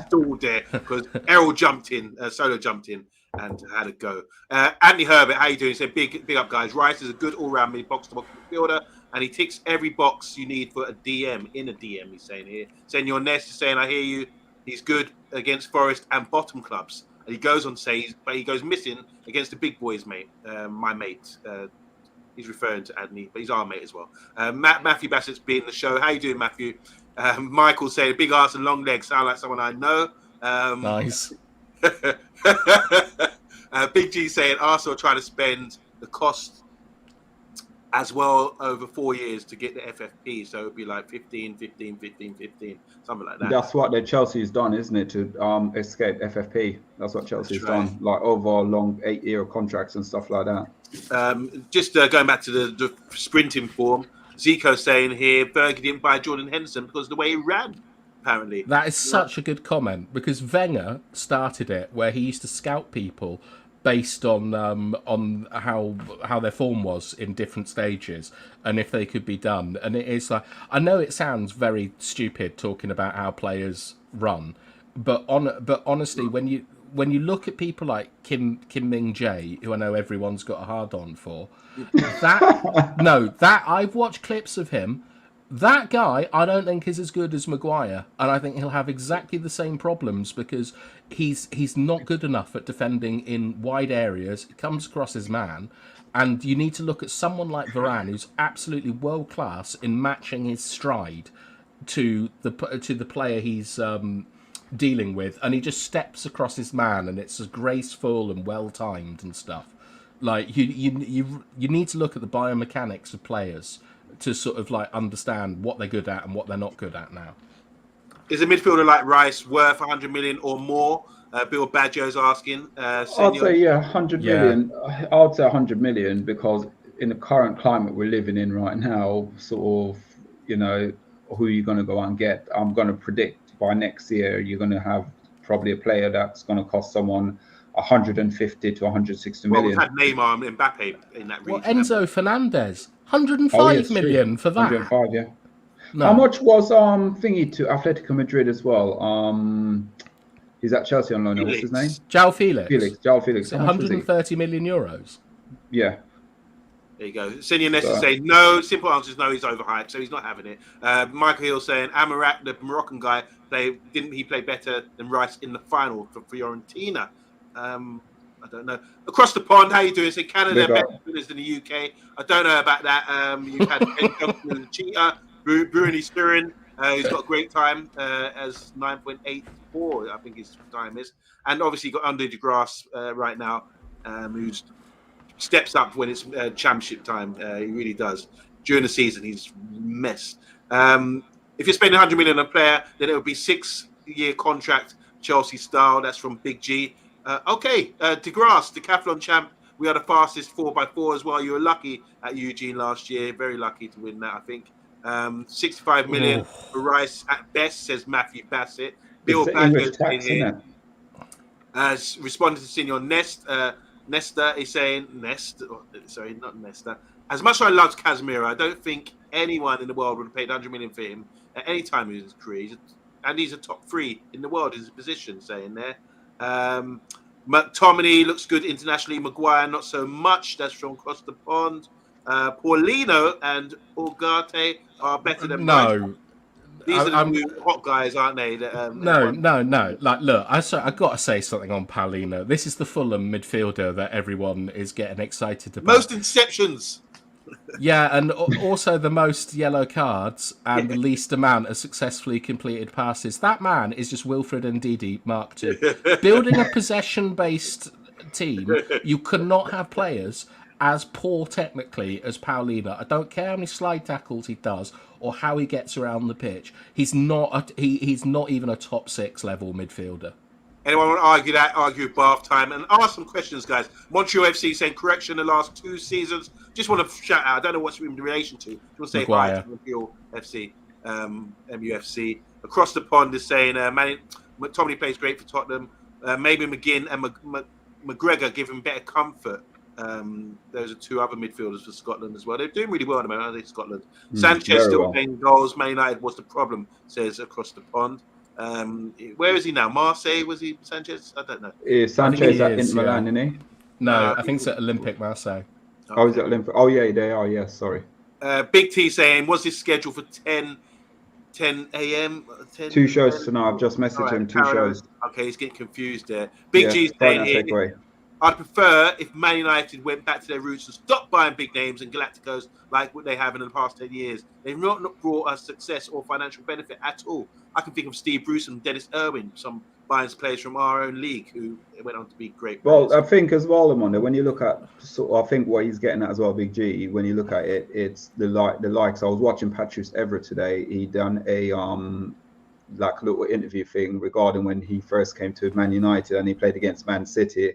S3: stalled there because Errol jumped in, Solo jumped in. And had a go. Anthony Herbert, how you doing? He said, big up, guys. Rice is a good all-round box-to-box midfielder, and he ticks every box you need for a DM. In a DM, he's saying here. Senor Ness is saying, I hear you. He's good against Forest and bottom clubs. And he goes on to say, but he goes missing against the big boys, mate. My mate. He's referring to Anthony, but he's our mate as well. Matthew Bassett's been the show. How you doing, Matthew? Michael saying, big arse and long legs sound like someone I know.
S2: Nice.
S3: Big G saying Arsenal trying to spend the cost as well over 4 years to get the FFP, so it'd be like 15, something like that.
S1: That's what Chelsea's done, isn't it, to escape FFP? That's what Chelsea's done, like over long 8-year contracts and stuff like that.
S3: Just going back to the sprinting form, Zico saying here, Berger didn't buy Jordan Henderson because of the way he ran. Apparently.
S2: That is such a good comment, because Wenger started it where he used to scout people based on how their form was in different stages and if they could be done. And it is like, I know it sounds very stupid talking about how players run, but honestly, when you look at people like Kim Min-jae, who I know everyone's got a hard on for, that I've watched clips of him. That guy, I don't think is as good as Maguire, and I think he'll have exactly the same problems because he's not good enough at defending in wide areas. He comes across as man, and you need to look at someone like Varane, who's absolutely world class in matching his stride to the player he's dealing with, and he just steps across his man, and it's graceful and well timed and stuff. Like you need to look at the biomechanics of players to sort of like understand what they're good at and what they're not good at now.
S3: Is a midfielder like Rice worth 100 million or more? Bill Baggio's asking.
S1: I'd say 100 million. I'd say 100 million because in the current climate we're living in right now, sort of, you know, who are you going to go out and get? I'm going to predict by next year you're going to have probably a player that's going to cost someone 150 to 160 million.
S3: We've had Neymar and Mbappe in that region.
S2: Well, Enzo Fernandez. 105 million for that.
S1: 105, yeah. No. How much was thingy to Atletico Madrid as well? He's at Chelsea on loan. What's his name?
S2: João Felix.
S1: João Felix.
S2: 130 million euros.
S1: Yeah.
S3: There you go. Senior Ness is saying no. Simple answer is no. He's overhyped, so he's not having it. Michael Hill saying Amarak, the Moroccan guy, didn't he play better than Rice in the final for Fiorentina? I don't know. Across the pond, how you doing? Say Canada better winners than the UK. I don't know about that. You've had Ben Johnson and Cheetah, Bruni Sturin, who's got a great time as 9.84, I think his time is. And obviously got Under the Grass right now, who's steps up when it's championship time. He really does. During the season, he's mess. If you're spending 100 million on a player, then it would be 6-year contract, Chelsea style. That's from Big G. Okay, DeGrasse, Decathlon champ, We are the fastest 4x4 as well. You were lucky at Eugene last year. Very lucky to win that, I think. 65 million for Rice at best, says Matthew Bassett. Bill
S1: It's the English
S3: Badger
S1: tax, isn't it?
S3: has responded to Senior Nesta is saying, not Nesta. As much as I loved Casemiro, I don't think anyone in the world would have paid 100 million for him at any time in his career. And he's a top 3 in the world in his position, saying there. McTominay looks good internationally. Maguire, not so much. That's from across the pond. Paulino and Ugarte are better than
S2: no.
S3: These are the new hot guys, aren't they?
S2: No. Like, look, I got to say something on Paulino. This is the Fulham midfielder that everyone is getting excited about.
S3: Most interceptions.
S2: Yeah, and also the most yellow cards and the least amount of successfully completed passes. That man is just Wilfred Ndidi Mark II. Building a possession-based team, you cannot have players as poor technically as Paulino. I don't care how many slide tackles he does or how he gets around the pitch. He's not even a top 6 level midfielder.
S3: Anyone want to argue that? Argue with bath time and ask some questions, guys. Montreal FC saying correction the last 2 seasons. Just want to shout out. I don't know what's in relation to. You want to say hi to Montreal FC, MUFC. Across the pond is saying McTominay plays great for Tottenham. Maybe McGinn and McGregor give him better comfort. Those are 2 other midfielders for Scotland as well. They're doing really well at the moment, aren't they, Scotland? Sanchez still playing goals. Man United, what's the problem? Says across the pond. Where is he now? Marseille? Was he Sanchez? I don't know.
S1: Sanchez at Inter Milan, isn't he?
S2: No, I think it's at Olympic Marseille.
S1: Okay. Oh, is it Olympic? Oh, yeah, they are. Yes, sorry.
S3: Big T saying, was this scheduled for 10 a.m.?
S1: 2 shows tonight. I've just messaged him. 2 shows.
S3: Okay, he's getting confused there. Big G saying here, I'd prefer if Man United went back to their roots and stopped buying big names and Galacticos like what they have in the past 10 years. They've not brought us success or financial benefit at all. I can think of Steve Bruce and Dennis Irwin, some buying players from our own league who went on to be great players.
S1: Well, I think as well, Amondo, when you look at, I think what he's getting at as well, Big G, when you look at it, it's the likes. I was watching Patrice Evra today. He done a little interview thing regarding when he first came to Man United and he played against Man City.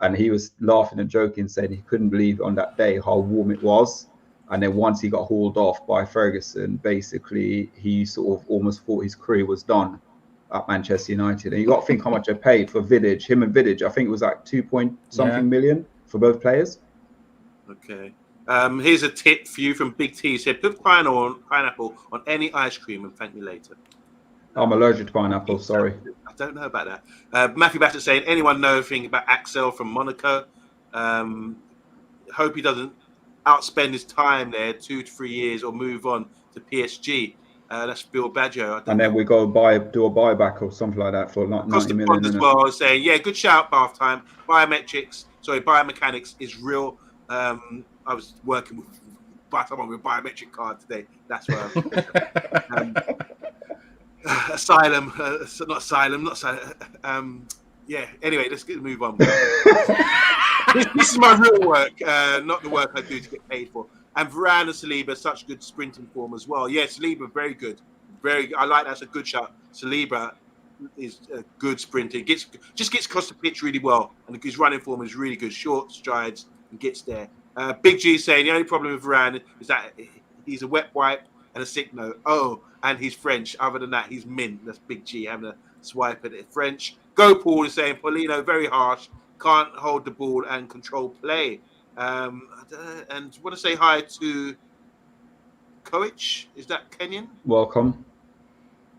S1: And he was laughing and joking, saying he couldn't believe on that day how warm it was. And then once he got hauled off by Ferguson, basically he sort of almost thought his career was done at Manchester United. And you got to think how much I paid for Vidic, him and Vidic. I think it was like 2-point-something million for both players. Okay.
S3: Here's a tip for you from Big T. He said, put pineapple on any ice cream and thank me later.
S1: I'm allergic to pineapple, sorry.
S3: I don't know about that. Matthew Bassett saying, anyone know anything about Axel from Monaco? Hope he doesn't outspend his time there 2 to 3 years or move on to PSG. That's Bill Badger.
S1: And then we do a buyback or something like that for like 90 million.
S3: As well, saying, yeah, good shout, bath time. Biomechanics is real. I was working with someone with a biometric card today. That's where Asylum. Yeah, anyway, let's move on. This is my real work, not the work I do to get paid for. And Varane and Saliba, such good sprinting form as well. Yeah, Saliba, very good. I like that's a good shot. Saliba is a good sprinter. Just gets across the pitch really well. And his running form is really good. Short strides and gets there. Big G saying the only problem with Varane is that he's a wet wipe and a sick note. Oh, and he's French. Other than that, he's mint. That's Big G having a swipe at it. French. Go Paul is saying Paulino, very harsh. Can't hold the ball and control play. And want to say hi to Koich. Is that Kenyan?
S1: Welcome.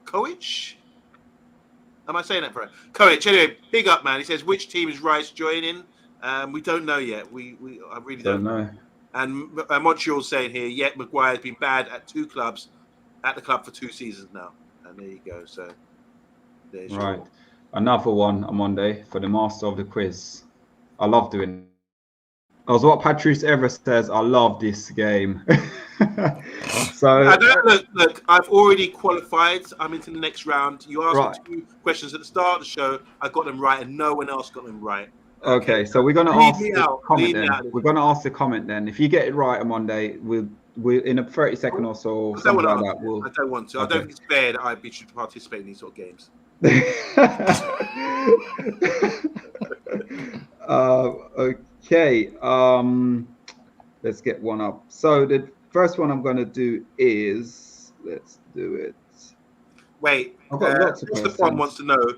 S3: Koich? Am I saying that right? Koich. Anyway, big up, man. He says, which team is Rice joining? We don't know yet. I really don't know. And Montreal's saying here, yet Maguire's been bad at 2 clubs, at the club for 2 seasons now. And there you go. So there's
S1: right. Another one on Monday for the master of the quiz. I love doing it. As what Patrice Evra says, I love this game. So
S3: look, I've already qualified. I'm into the next round. You asked me 2 questions at the start of the show. I got them right, and no one else got them right.
S1: Okay, so we're going to ask the comment then. We're going to ask the comment then. If you get it right on Monday, we'll in a 30-second or so, something like that. I
S3: don't want to. Okay. I don't think it's fair that I should participate in these sort of games.
S1: Okay. Let's get one up. So the first one I'm going to do is, let's do it.
S3: Wait,
S1: I've got lots of
S3: Mr. Pond wants
S1: questions.
S3: to know,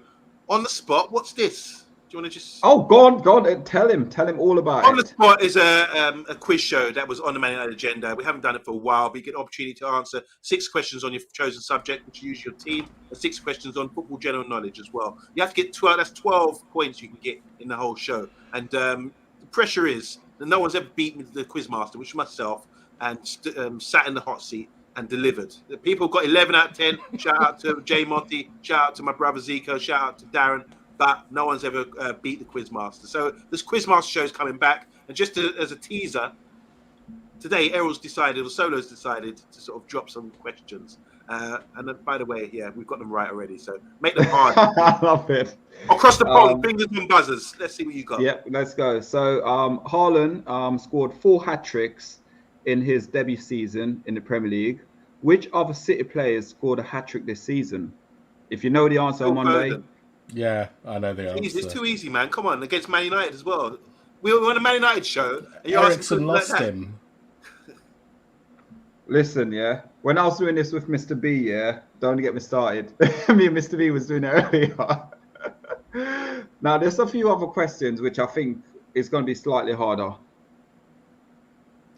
S3: on the spot, what's this? Do you want to just...
S1: Oh, go on, tell him all about
S3: On the
S1: it.
S3: Spot is a quiz show that was on the Man United agenda. We haven't done it for a while, but you get an opportunity to answer 6 questions on your chosen subject, which you use your team, and 6 questions on football general knowledge as well. You have to get 12. That's 12 points you can get in the whole show. And the pressure is that no one's ever beaten the quiz master, which is myself, and sat in the hot seat and delivered. The people got 11 out of 10. Shout out to Jay Monty. Shout out to my brother Zico. Shout out to Darren. But no one's ever beat the Quizmaster. So this Quizmaster show is coming back. And just as a teaser, today Errol's decided, or Solo's decided, to sort of drop some questions. And then, by the way, yeah, we've got them right already. So make them hard.
S1: I love it.
S3: Across the pond, fingers and buzzers. Let's see what you got.
S1: Yeah, let's go. So Haaland scored 4 hat-tricks in his debut season in the Premier League. Which other City players scored a hat-trick this season? If you know the answer on Monday.
S2: Yeah, I know the answer.
S3: It's too easy, man. Come on, against Man United as well. We were on a Man United show. And
S2: Ericsson lost him.
S1: Listen, yeah. When I was doing this with Mr. B, yeah, don't get me started. Me and Mr. B was doing it earlier. Now, there's a few other questions which I think is going to be slightly harder.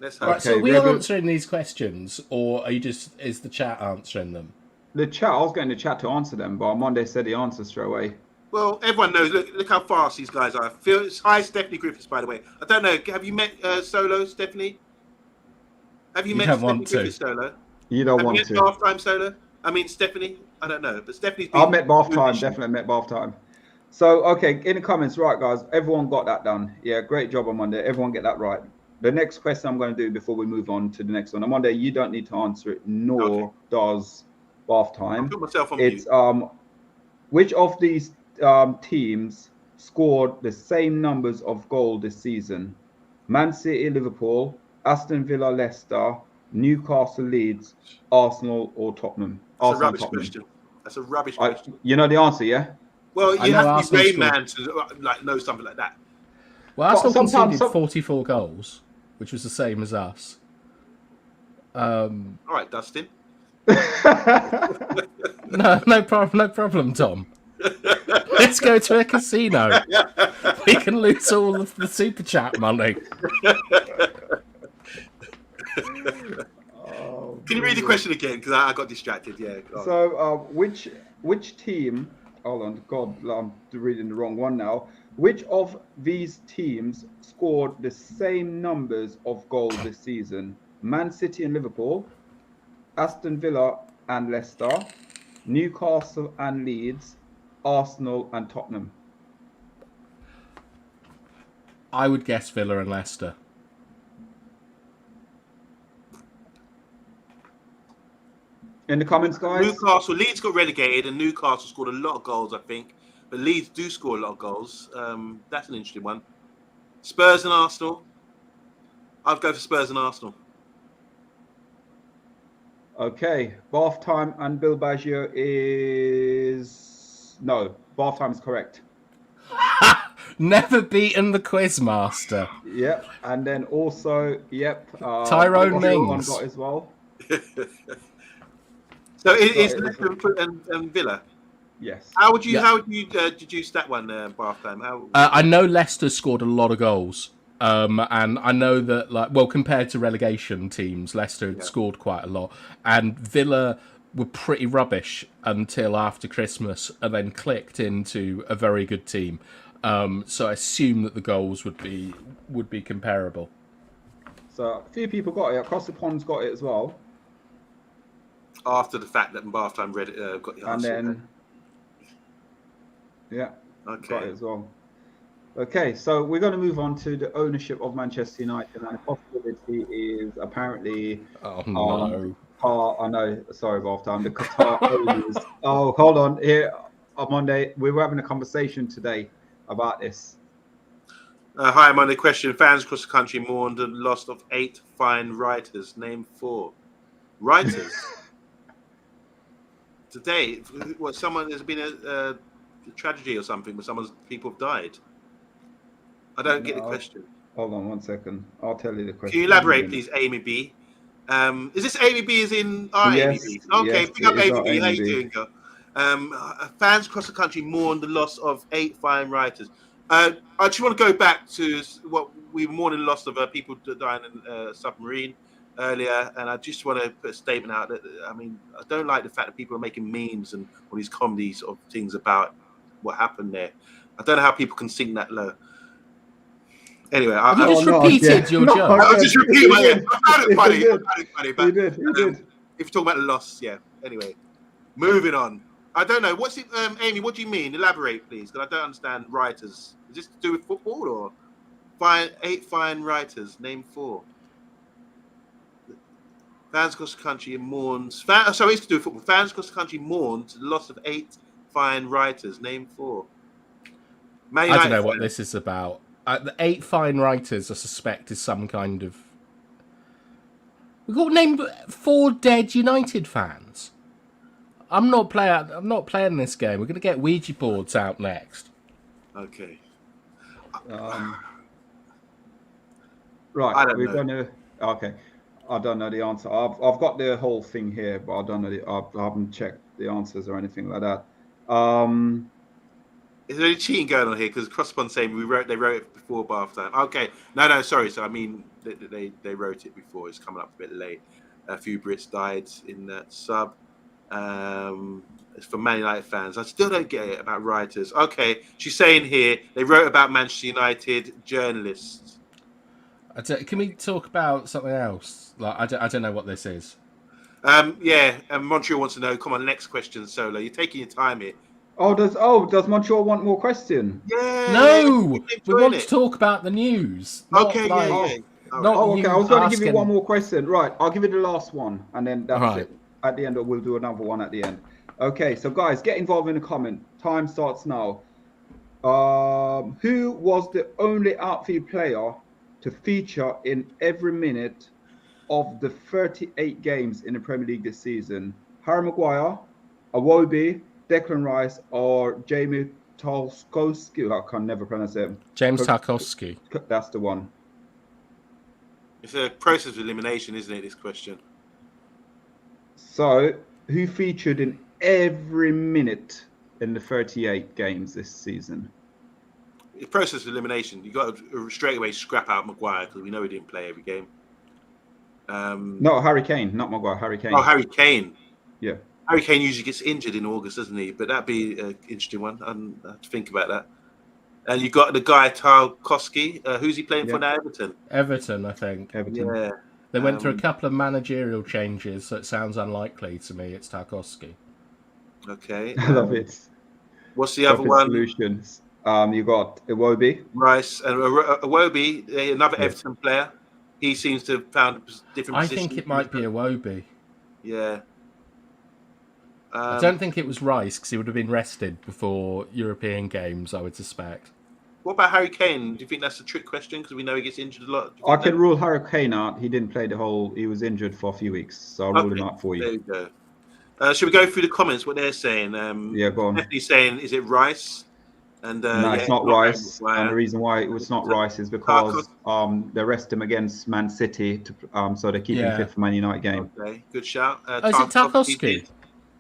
S3: Let's
S2: right, so are we answering these questions, or is the chat answering them?
S1: The chat, I was getting the chat to answer them, but Monday said the answer straight away.
S3: Well, everyone knows. Look how fast these guys are. Hi, Stephanie Griffiths, by the way. I don't know. Have you met Solo, Stephanie? Have you met Stephanie Griffiths, Solo?
S1: You don't want to.
S3: Have you met Halftime, Solo? I mean, Stephanie? I don't know. But Stephanie's been...
S1: I met Bath Time. Definitely met Bath Time. So, okay, in the comments, right, guys, everyone got that done. Yeah, great job on Monday. Everyone get that right. The next question I'm going to do before we move on to the next one. On Monday, you don't need to answer it, nor does Bath Time.
S3: I'll put myself on
S1: it's
S3: mute.
S1: Which of these teams scored the same numbers of goals this season? Man City, Liverpool, Aston Villa, Leicester, Newcastle, Leeds, Arsenal, or Tottenham?
S3: That's a rubbish question. That's a rubbish question.
S1: You know the answer, yeah?
S3: Well, you have to be Rain Man to know something like that.
S2: Well, Arsenal conceded 44 goals, which was the same as us.
S3: All right, Dustin.
S2: No problem, Tom. Let's go to a casino. We can lose all of the super chat money.
S3: Can you read the question again? Because I got distracted. Yeah.
S1: So, which team? Hold on, God, I'm reading the wrong one now. Which of these teams scored the same numbers of goals this season? Man City and Liverpool, Aston Villa and Leicester, Newcastle and Leeds, Arsenal and Tottenham.
S2: I would guess Villa and Leicester.
S1: In the comments, guys.
S3: Leeds got relegated, and Newcastle scored a lot of goals, I think. But Leeds do score a lot of goals. That's an interesting one. Spurs and Arsenal. I'd go for Spurs and Arsenal.
S1: Okay, Bath Time and Bill Baggio is... No, Bath Time is correct.
S2: Never beaten the Quizmaster.
S1: Yep, and then also,
S2: Tyrone Mings.
S1: Got as well.
S3: So it is Leicester and Villa.
S1: Yes.
S3: How would you deduce that one, Bath Time?
S2: I know Leicester scored a lot of goals, and I know that compared to relegation teams, Leicester had scored quite a lot, and Villa were pretty rubbish until after Christmas, and then clicked into a very good team. So I assume that the goals would be comparable.
S1: So a few people got it. Across the Pond's got it as well.
S3: After the fact that Bath Time got the answer.
S1: And then,
S3: okay,
S1: got it as well. Okay, so we're going to move on to the ownership of Manchester United, and the possibility is apparently.
S2: Oh no!
S1: I know. Sorry, Bath Time. The Qatar owners. Oh, hold on. Here on Monday, we were having a conversation today about this.
S3: Hi, Monday question. Fans across the country mourned the loss of 8 fine writers. Name 4 writers. Today, there's been a tragedy or something where people have died. I don't get the question.
S1: Hold on 1 second. I'll tell you the question.
S3: Can you elaborate, please, Amy B? Is this Amy B as in our
S1: yes,
S3: Amy B? Okay,
S1: yes,
S3: pick up Amy B.
S1: Amy
S3: How you
S1: B.
S3: doing, girl? Fans across the country mourn the loss of 8 fine writers. I just want to go back to what we mourning the loss of people dying in a submarine earlier, and I just want to put a statement out that I don't like the fact that people are making memes and all these comedy sort of things about what happened there. I don't know how people can sink that low. Anyway,
S2: have you just repeated your joke?
S3: I'll just repeat my I found it funny.
S1: But, he did.
S3: If you talk about the loss, yeah. Anyway, moving on. I don't know. What's it, Amy? What do you mean? Elaborate, please, because I don't understand writers. Is this to do with football or 8 fine writers? Name 4. Fans across the country mourns. Sorry, it's to do with football. Fans across the country mourn the loss of 8 fine writers. Name 4.
S2: I don't know what this is about. The 8 fine writers, I suspect, is some kind of. We've got to name 4 dead United fans. I'm not playing this game. We're going to get Ouija boards out next.
S3: Okay.
S1: Right, we're going to. Okay, I don't know the answer. I've got the whole thing here, but I don't know. I haven't checked the answers or anything like that.
S3: Is there any cheating going on here? Because Crossbond saying they wrote it before bath time. Okay, no, sorry. So I mean, they wrote it before. It's coming up a bit late. A few Brits died in that sub. It's for Man United fans. I still don't get it about writers. Okay, she's saying here they wrote about Manchester United journalists.
S2: Can we talk about something else? Like I don't know what this is.
S3: Yeah, and Montreal wants to know. Come on, next question, Solo. You're taking your time here.
S1: Does Montreal want more question?
S3: Yeah.
S2: No, we want to talk about the news.
S3: Okay, yeah.
S1: Okay. I was going to give you one more question. Right, I'll give you the last one, and then that's it. At the end, we'll do another one at the end. Okay, so guys, get involved in the comment. Time starts now. Who was the only outfield player to feature in every minute of the 38 games in the Premier League this season? Harry Maguire, Iwobi, Declan Rice, or Jamie Tarkowski? I can never pronounce it.
S2: James Tarkowski.
S1: That's the one.
S3: It's a process of elimination, isn't it, this question?
S1: So, who featured in every minute in the 38 games this season?
S3: The process of elimination. You got to straight away scrap out Maguire because we know he didn't play every game.
S1: No, Harry Kane, not Maguire. Harry Kane.
S3: Oh, Harry Kane.
S1: Yeah.
S3: Harry Kane usually gets injured in August, doesn't he? But that'd be an interesting one. I have to think about that. And you got the guy Tarkowski. Who's he playing for now? Everton.
S2: Everton, I think.
S1: Everton.
S3: Yeah.
S2: They went through a couple of managerial changes, so it sounds unlikely to me. It's Tarkowski.
S3: Okay.
S1: I love it.
S3: What's the other one?
S1: Solutions. You got Iwobi.
S3: Rice and Iwobi, another Everton player. He seems to have found a different position.
S2: I think it might be Iwobi.
S3: Yeah.
S2: I don't think it was Rice because he would have been rested before European games, I would suspect.
S3: What about Harry Kane? Do you think that's a trick question because we know he gets injured a lot?
S1: I can rule Harry Kane out. He didn't play he was injured for a few weeks, so I'll rule him out for you.
S3: There you go. Should we go through the comments, what they're saying?
S1: Yeah, go on.
S3: Definitely saying, is it Rice? And
S1: no, it's not Rice. And the reason why it was not Rice is because they rest him against Man City, so they keep him fit for Man United game.
S3: Okay, good shout.
S2: Is it Tarkowski?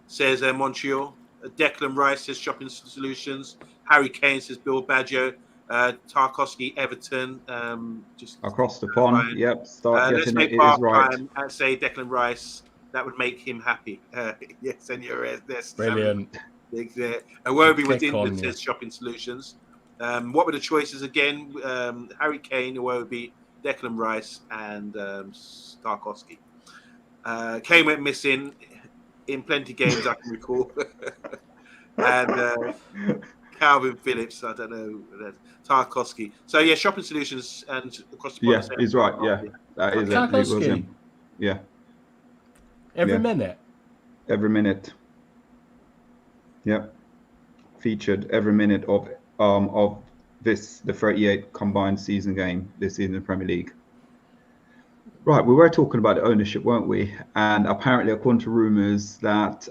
S3: Says Montreal. Declan Rice says Shopping Solutions. Harry Kane says Bill Baggio. Tarkowski, Everton. Just
S1: across the pond. Yep. Start
S3: let's
S1: getting
S3: make
S1: it is right.
S3: And say Declan Rice. That would make him happy. Yes, and you're
S2: brilliant.
S3: Iwobi was in says Shopping Solutions. What were the choices again? Harry Kane, Iwobi, Declan Rice, and Tarkowski. Kane went missing in plenty of games I can recall. And Calvin Phillips, I don't know, Tarkowski. So yeah, Shopping Solutions and across the board.
S1: Yeah, he's right. Yeah, that is it. Was him. Yeah.
S2: Every minute.
S1: Every minute. Yep. Featured every minute of the 38 combined season game this season in the Premier League. Right, we were talking about the ownership, weren't we? And apparently, according to rumours, that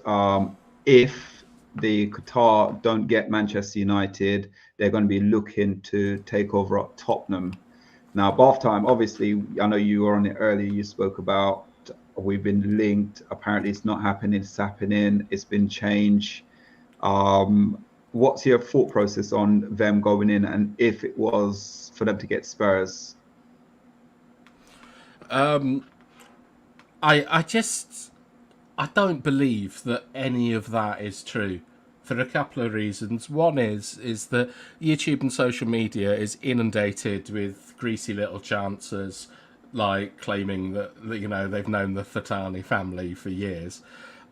S1: if the Qatar don't get Manchester United, they're going to be looking to take over at Tottenham. Now, bath time, obviously, I know you were on it earlier. You spoke about we've been linked. Apparently, it's not happening. It's happening. It's been changed. What's your thought process on them going in, and if it was for them to get Spurs?
S2: I don't believe that any of that is true for a couple of reasons. One is that YouTube and social media is inundated with greasy little chancers, like claiming that you know they've known the Fatani family for years.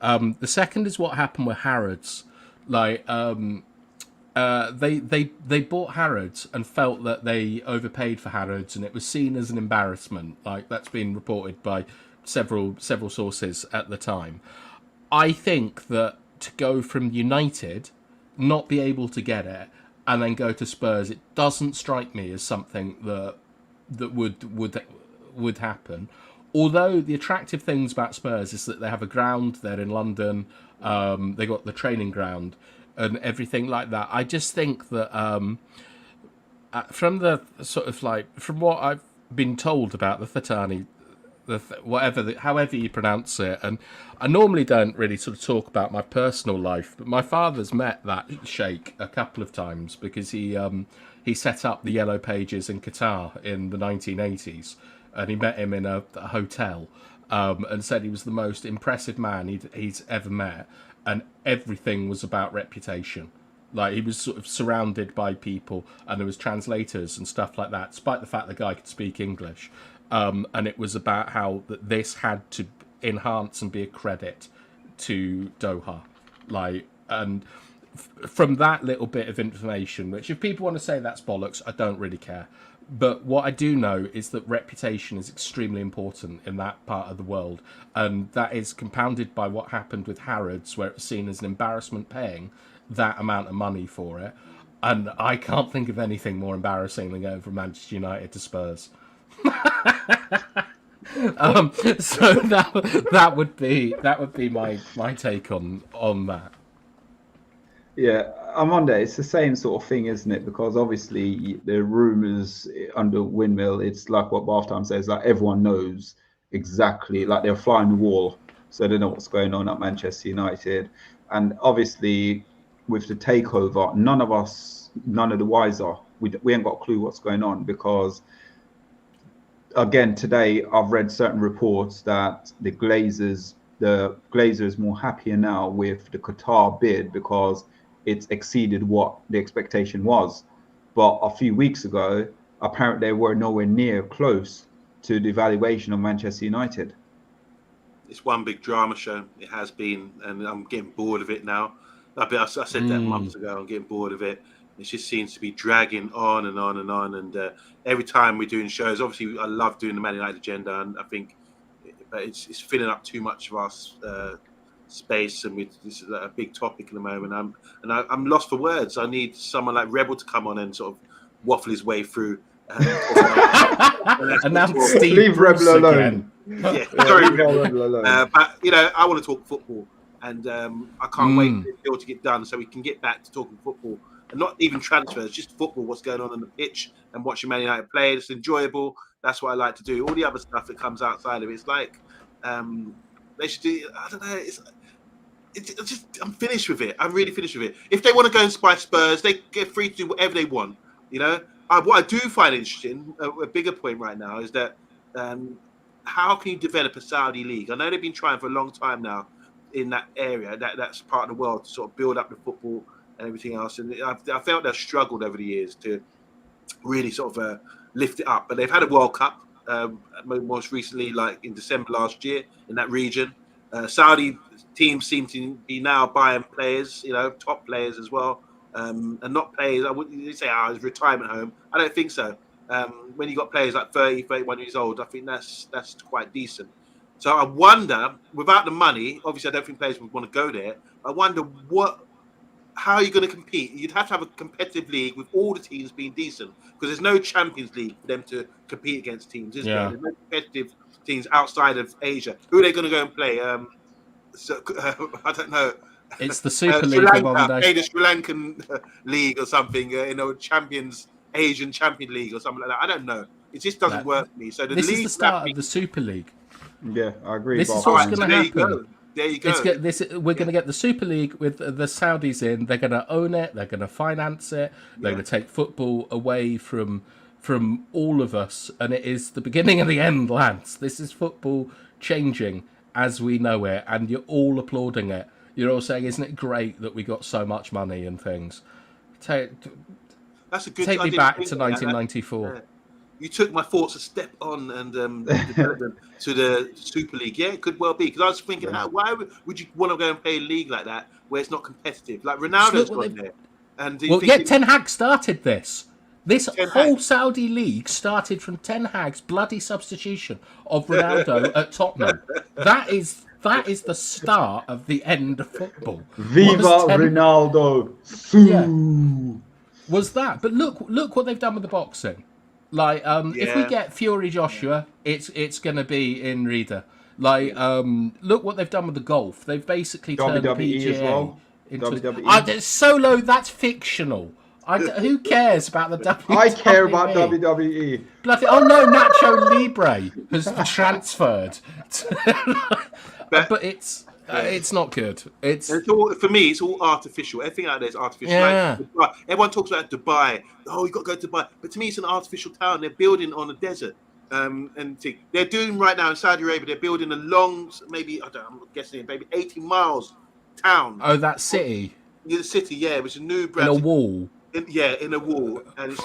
S2: The second is what happened with Harrods. Like they bought Harrods and felt that they overpaid for Harrods, and it was seen as an embarrassment. Like that's been reported by several sources at the time. I think that to go from United, not be able to get it, and then go to Spurs, it doesn't strike me as something that would happen. Although the attractive things about Spurs is that they have a ground, they're in London, they got the training ground and everything like that. I just think that from the sort of like from what I've been told about the Fatani, however you pronounce it, and I normally don't really sort of talk about my personal life, but my father's met that Sheikh a couple of times because he set up the Yellow Pages in Qatar in the 1980s, and he met him in a hotel, and said he was the most impressive man he's ever met, and everything was about reputation. Like he was sort of surrounded by people, and there was translators and stuff like that, despite the fact the guy could speak English. And it was about how that this had to enhance and be a credit to Doha. Like, and from that little bit of information, which if people want to say that's bollocks, I don't really care. But what I do know is that reputation is extremely important in that part of the world. And that is compounded by what happened with Harrods, where it was seen as an embarrassment paying that amount of money for it. And I can't think of anything more embarrassing than going from Manchester United to Spurs. So that would be my take on that.
S1: Yeah, OMONDI, it's the same sort of thing, isn't it? Because obviously the rumours under Windmill, it's like what Bathtime says, like everyone knows exactly, like they're flying the wall, so they know what's going on at Manchester United. And obviously with the takeover, none of the wiser. We ain't got a clue what's going on, because again, today I've read certain reports that the Glazers is more happier now with the Qatar bid because it's exceeded what the expectation was. But a few weeks ago, apparently they were nowhere near close to the valuation of Manchester United.
S3: It's one big drama show. It has been, and I'm getting bored of it now. I said that months ago. I'm getting bored of it. It just seems to be dragging on and on and on. And every time we're doing shows, obviously I love doing the Man United agenda, and I think it's filling up too much of our space. And this is a big topic at the moment. I'm lost for words. I need someone like Rebel to come on and sort of waffle his way through.
S2: And now Steve
S1: leave Rebel alone.
S3: Yeah, sorry, but I want to talk football, and I can't wait for the deal to get done so we can get back to talking football. And not even transfers, just football, what's going on the pitch and watching Man United play. It's enjoyable. That's what I like to do. All the other stuff that comes outside of it, it's like they should do. I don't know. It's just I'm finished with it. I'm really finished with it. If they want to go and spy Spurs, they get free to do whatever they want. What I do find interesting, a bigger point right now, is that how can you develop a Saudi league? I know they've been trying for a long time now in that area, that's part of the world, to sort of build up the football and everything else. And I felt they've struggled over the years to really sort of lift it up. But they've had a World Cup most recently, like in December last year, in that region. Saudi teams seem to be now buying players, top players as well, and not players. I wouldn't say it's retirement home. I don't think so. When you got players like 30, 31 years old, I think that's quite decent. So I wonder, without the money, obviously I don't think players would want to go there. I wonder how are you going to compete? You'd have to have a competitive league with all the teams being decent, because there's no Champions League for them to compete against teams, is there? There's no competitive teams outside of Asia. Who are they going to go and play? I don't know.
S2: It's the Super
S3: Sri
S2: League of
S3: Lanka,
S2: OMONDI.
S3: play the Sri Lankan league or something, Asian Champion League or something like that. I don't know. It just doesn't work for me. So
S2: this is the start of the Super League.
S1: Yeah, I agree.
S2: This is what's going to happen.
S3: There you go.
S2: We're going to get the Super League with the Saudis in. They're going to own it. They're going to finance it. They're going to take football away from all of us. And it is the beginning of the end, lads. This is football changing as we know it. And you're all applauding it. You're all saying, isn't it great that we got so much money and things? Take me back to 1994.
S3: You took my thoughts a step on and developed them to the Super League. Yeah, it could well be. Because I was thinking, why would you want to go and play a league like that where it's not competitive? Like Ronaldo's gone there. And
S2: Ten Hag started this. This whole Saudi league started from Ten Hag's bloody substitution of Ronaldo at Tottenham. That is the start of the end of football.
S1: Viva Ronaldo!
S2: Yeah. Was that? But look what they've done with the boxing. Like, if we get Fury Joshua, it's going to be in Riyadh. Like, look what they've done with the golf. They've basically turned
S1: WWE
S2: PGA
S1: as well.
S2: into
S1: WWE.
S2: Solo. That's fictional. Who cares about the WWE?
S1: I care about WWE.
S2: Bloody! Oh no, Nacho Libre has transferred. But it's not good.
S3: For me, it's all artificial. Everything out there is artificial.
S2: Yeah.
S3: Like, everyone talks about Dubai. Oh, you got to go to Dubai. But to me, it's an artificial town. They're building on a desert. And they're doing right now in Saudi Arabia. They're building a long, I'm guessing, maybe 80 miles town.
S2: Oh, that city.
S3: The city, yeah. It was a new brand.
S2: In a wall.
S3: In a wall, and it's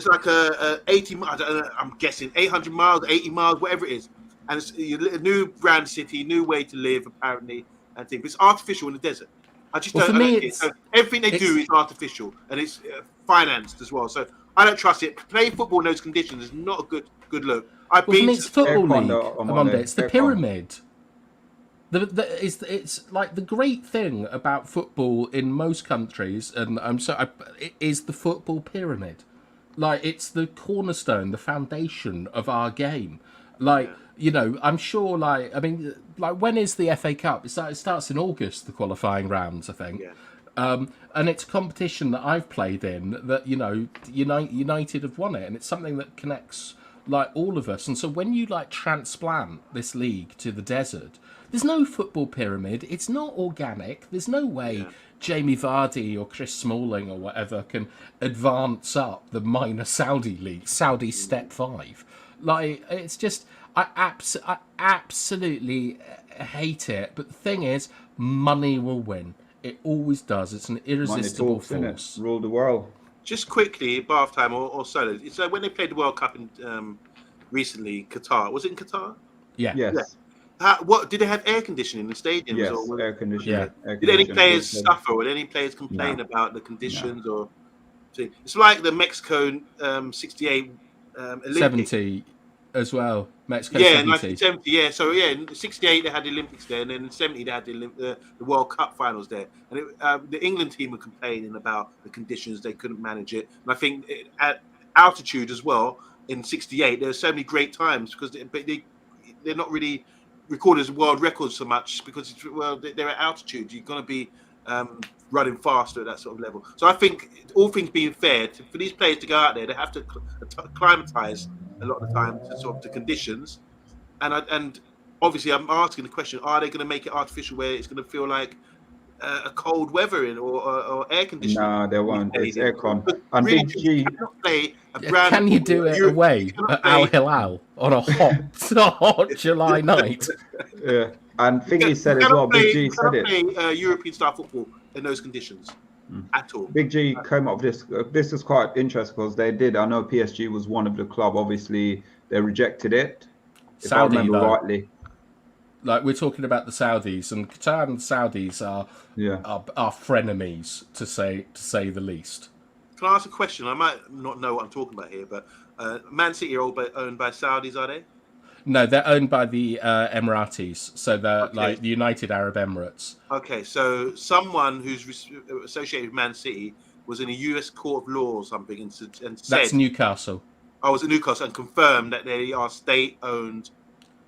S3: like a 80 miles. I'm guessing 800 miles, 80 miles, whatever it is. And it's a new brand city, new way to live, apparently, and things. But it's artificial in the desert. I just don't. For me, everything they do is artificial, and it's financed as well. So I don't trust it. Playing football in those conditions is not a good look.
S2: It's football league. It's the pyramid. It's like the great thing about football in most countries, and it is the football pyramid. Like, it's the cornerstone, the foundation of our game. Like, I'm sure, when is the FA Cup? It starts in August, the qualifying rounds, I think. Yeah. And it's a competition that I've played in that, United have won it, and it's something that connects, like, all of us. And so when you, transplant this league to the desert, there's no football pyramid. It's not organic. There's no way Jamie Vardy or Chris Smalling or whatever can advance up the minor Saudi league, Saudi Step 5. Like, it's just, I absolutely hate it. But the thing is, money will win. It always does. It's an irresistible force.
S1: Rule the world.
S3: Just quickly, bath time or solo. So when they played the World Cup in recently, Qatar, was it in Qatar?
S2: Yeah.
S1: Yes.
S3: Yeah. What did they have air conditioning in the stadiums?
S1: Yes, air conditioning.
S2: Yeah.
S3: Did any players suffer, or did any players complain about the conditions? No. Or it's like the Mexico 68 Olympics.
S2: 70 as well. Mexico 70.
S3: 1970. Yeah. So in 68 they had the Olympics there, and then in 70 they had the World Cup finals there. And the England team were complaining about the conditions; they couldn't manage it. And I think at altitude as well in 68 there were so many great times because they're not really recorded as world records so much because they're at altitude. You're going to be running faster at that sort of level. So I think, all things being fair, for these players to go out there, they have to acclimatise a lot of the time to sort of the conditions. And obviously, I'm asking the question: are they going to make it artificial, where it's going to feel like a cold weather or air conditioning?
S1: No, they won't. It's aircon.
S3: And
S1: really,
S2: can you do it away at Al Hilal on a hot July night?
S1: Yeah, and Thingy said as well. Big G said it.
S3: Play European style football in those conditions at all.
S1: Big G came up with this. This is quite interesting because they did. I know PSG was one of the club. Obviously, they rejected it. If I remember rightly.
S2: Like, we're talking about the Saudis, and Qatar and the Saudis are frenemies, to say the least.
S3: Can I ask a question? I might not know what I'm talking about here, but Man City are all owned by Saudis, are they?
S2: No, they're owned by the Emiratis, so they're like the United Arab Emirates.
S3: Okay, so someone who's associated with Man City was in a US court of law or something and said...
S2: That's Newcastle.
S3: I was at Newcastle and confirmed that they are state-owned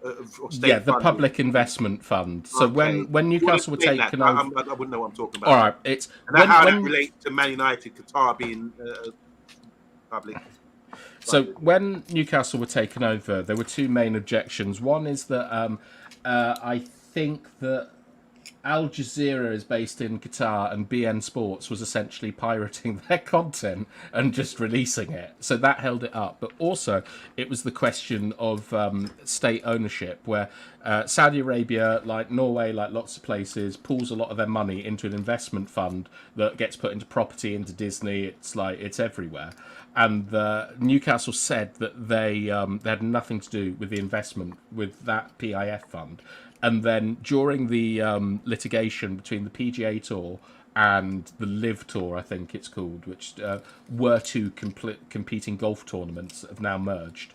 S2: the public investment fund. So when Newcastle were taken over,
S3: I wouldn't know what I'm talking about.
S2: All right, it's
S3: how that relates to Man United, Qatar being public.
S2: So when Newcastle were taken over, there were two main objections. One is that I think that Al Jazeera is based in Qatar and BN Sports was essentially pirating their content and just releasing it. So that held it up. But also, it was the question of state ownership, where Saudi Arabia, like Norway, like lots of places, pools a lot of their money into an investment fund that gets put into property, into Disney. It's everywhere. And Newcastle said that they had nothing to do with the investment with that PIF fund. And then during the litigation between the PGA Tour and the Live Tour, I think it's called, which were two competing golf tournaments that have now merged.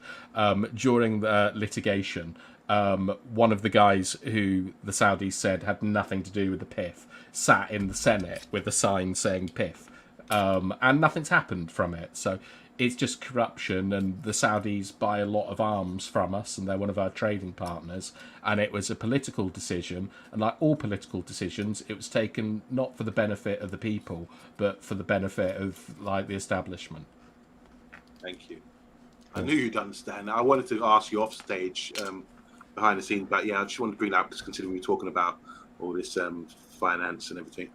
S2: During the litigation, one of the guys who the Saudis said had nothing to do with the PIF sat in the Senate with a sign saying PIF. And nothing's happened from it. So it's just corruption, and the Saudis buy a lot of arms from us, and they're one of our trading partners. And it was a political decision, and like all political decisions, it was taken not for the benefit of the people, but for the benefit of like the establishment.
S3: Thank you. I knew you'd understand. I wanted to ask you off stage, behind the scenes, but yeah, I just wanted to bring that up, just considering we were talking about all this finance and everything.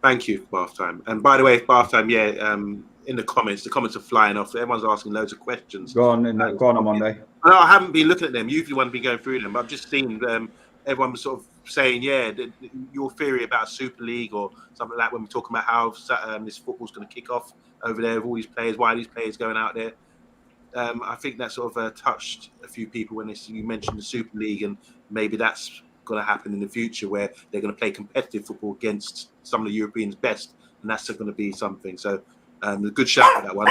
S3: Thank you, Bath Time. And by the way, Bath Time, in the comments are flying off. Everyone's asking loads of questions.
S1: Go on Monday.
S3: No, I haven't been looking at them. Usually, when I've been going through them, I've just seen everyone was sort of saying, your theory about Super League or something like that, when we're talking about how this football's going to kick off over there with all these players, why are these players going out there? I think that sort of touched a few people when you mentioned the Super League, and maybe that's going to happen in the future where they're going to play competitive football against some of the Europeans' best, and that's going to be something. So a good shout for that one.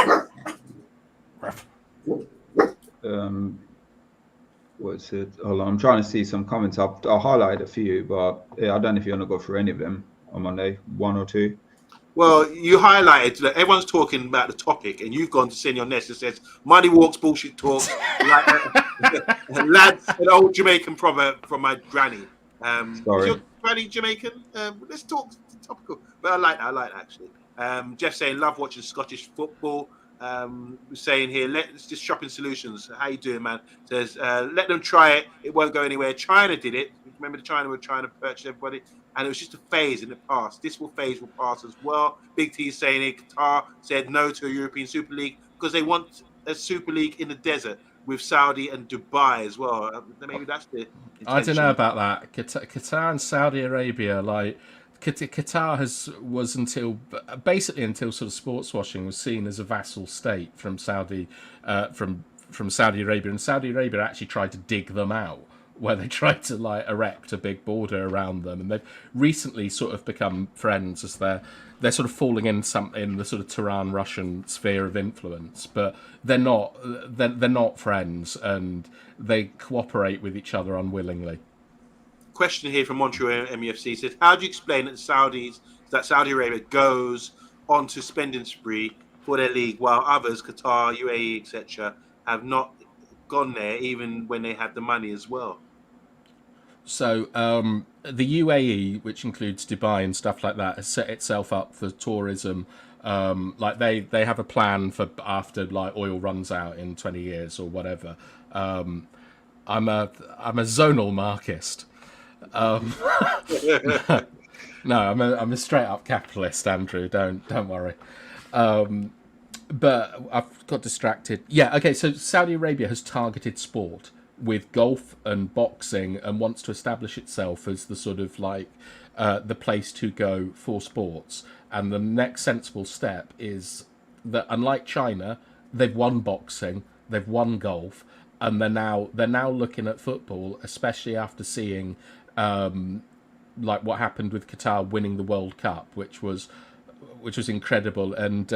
S1: What's it? Hold on, I'm trying to see some comments. I'll highlight a few, but yeah, I don't know if you want to go through any of them on Monday, one or two.
S3: Well, you highlighted that everyone's talking about the topic, and you've gone to send your nest that says money walks, bullshit talk. Lads, an old Jamaican proverb from my granny. Is your granny Jamaican? Let's talk topical. But I like that actually. Jeff saying, love watching Scottish football. Saying here, let's just shopping solutions. How you doing, man? Says, let them try it. It won't go anywhere. China did it. Remember, China were trying to purchase everybody, and it was just a phase in the past. This phase will pass as well. Big T is saying it. Qatar said no to a European Super League because they want a Super League in the desert with Saudi and Dubai as well. Maybe that's the intention.
S2: I don't know about that. Qatar and Saudi Arabia, like Qatar was until sort of sports washing was seen as a vassal state from Saudi Saudi Arabia, and Saudi Arabia actually tried to dig them out, where they tried to like erect a big border around them, and they've recently sort of become friends as they're sort of falling in the sort of Tehran Russian sphere of influence, but they're not friends, and they cooperate with each other unwillingly.
S3: Question here from Montreal MEFC says, how do you explain that Saudi Arabia goes on to spending spree for their league while others, Qatar, UAE, etc., have not gone there even when they had the money as well?
S2: So the UAE, which includes Dubai and stuff like that, has set itself up for tourism. Like they have a plan for after like oil runs out in 20 years or whatever. I'm a zonal Marxist. No, I'm a straight up capitalist, Andrew. Don't worry. But I've got distracted. Yeah, okay. So Saudi Arabia has targeted sport with golf and boxing, and wants to establish itself as the sort of like the place to go for sports. And the next sensible step is that, unlike China, they've won boxing, they've won golf, and they're now looking at football, especially after seeing like what happened with Qatar winning the World Cup, which was incredible. And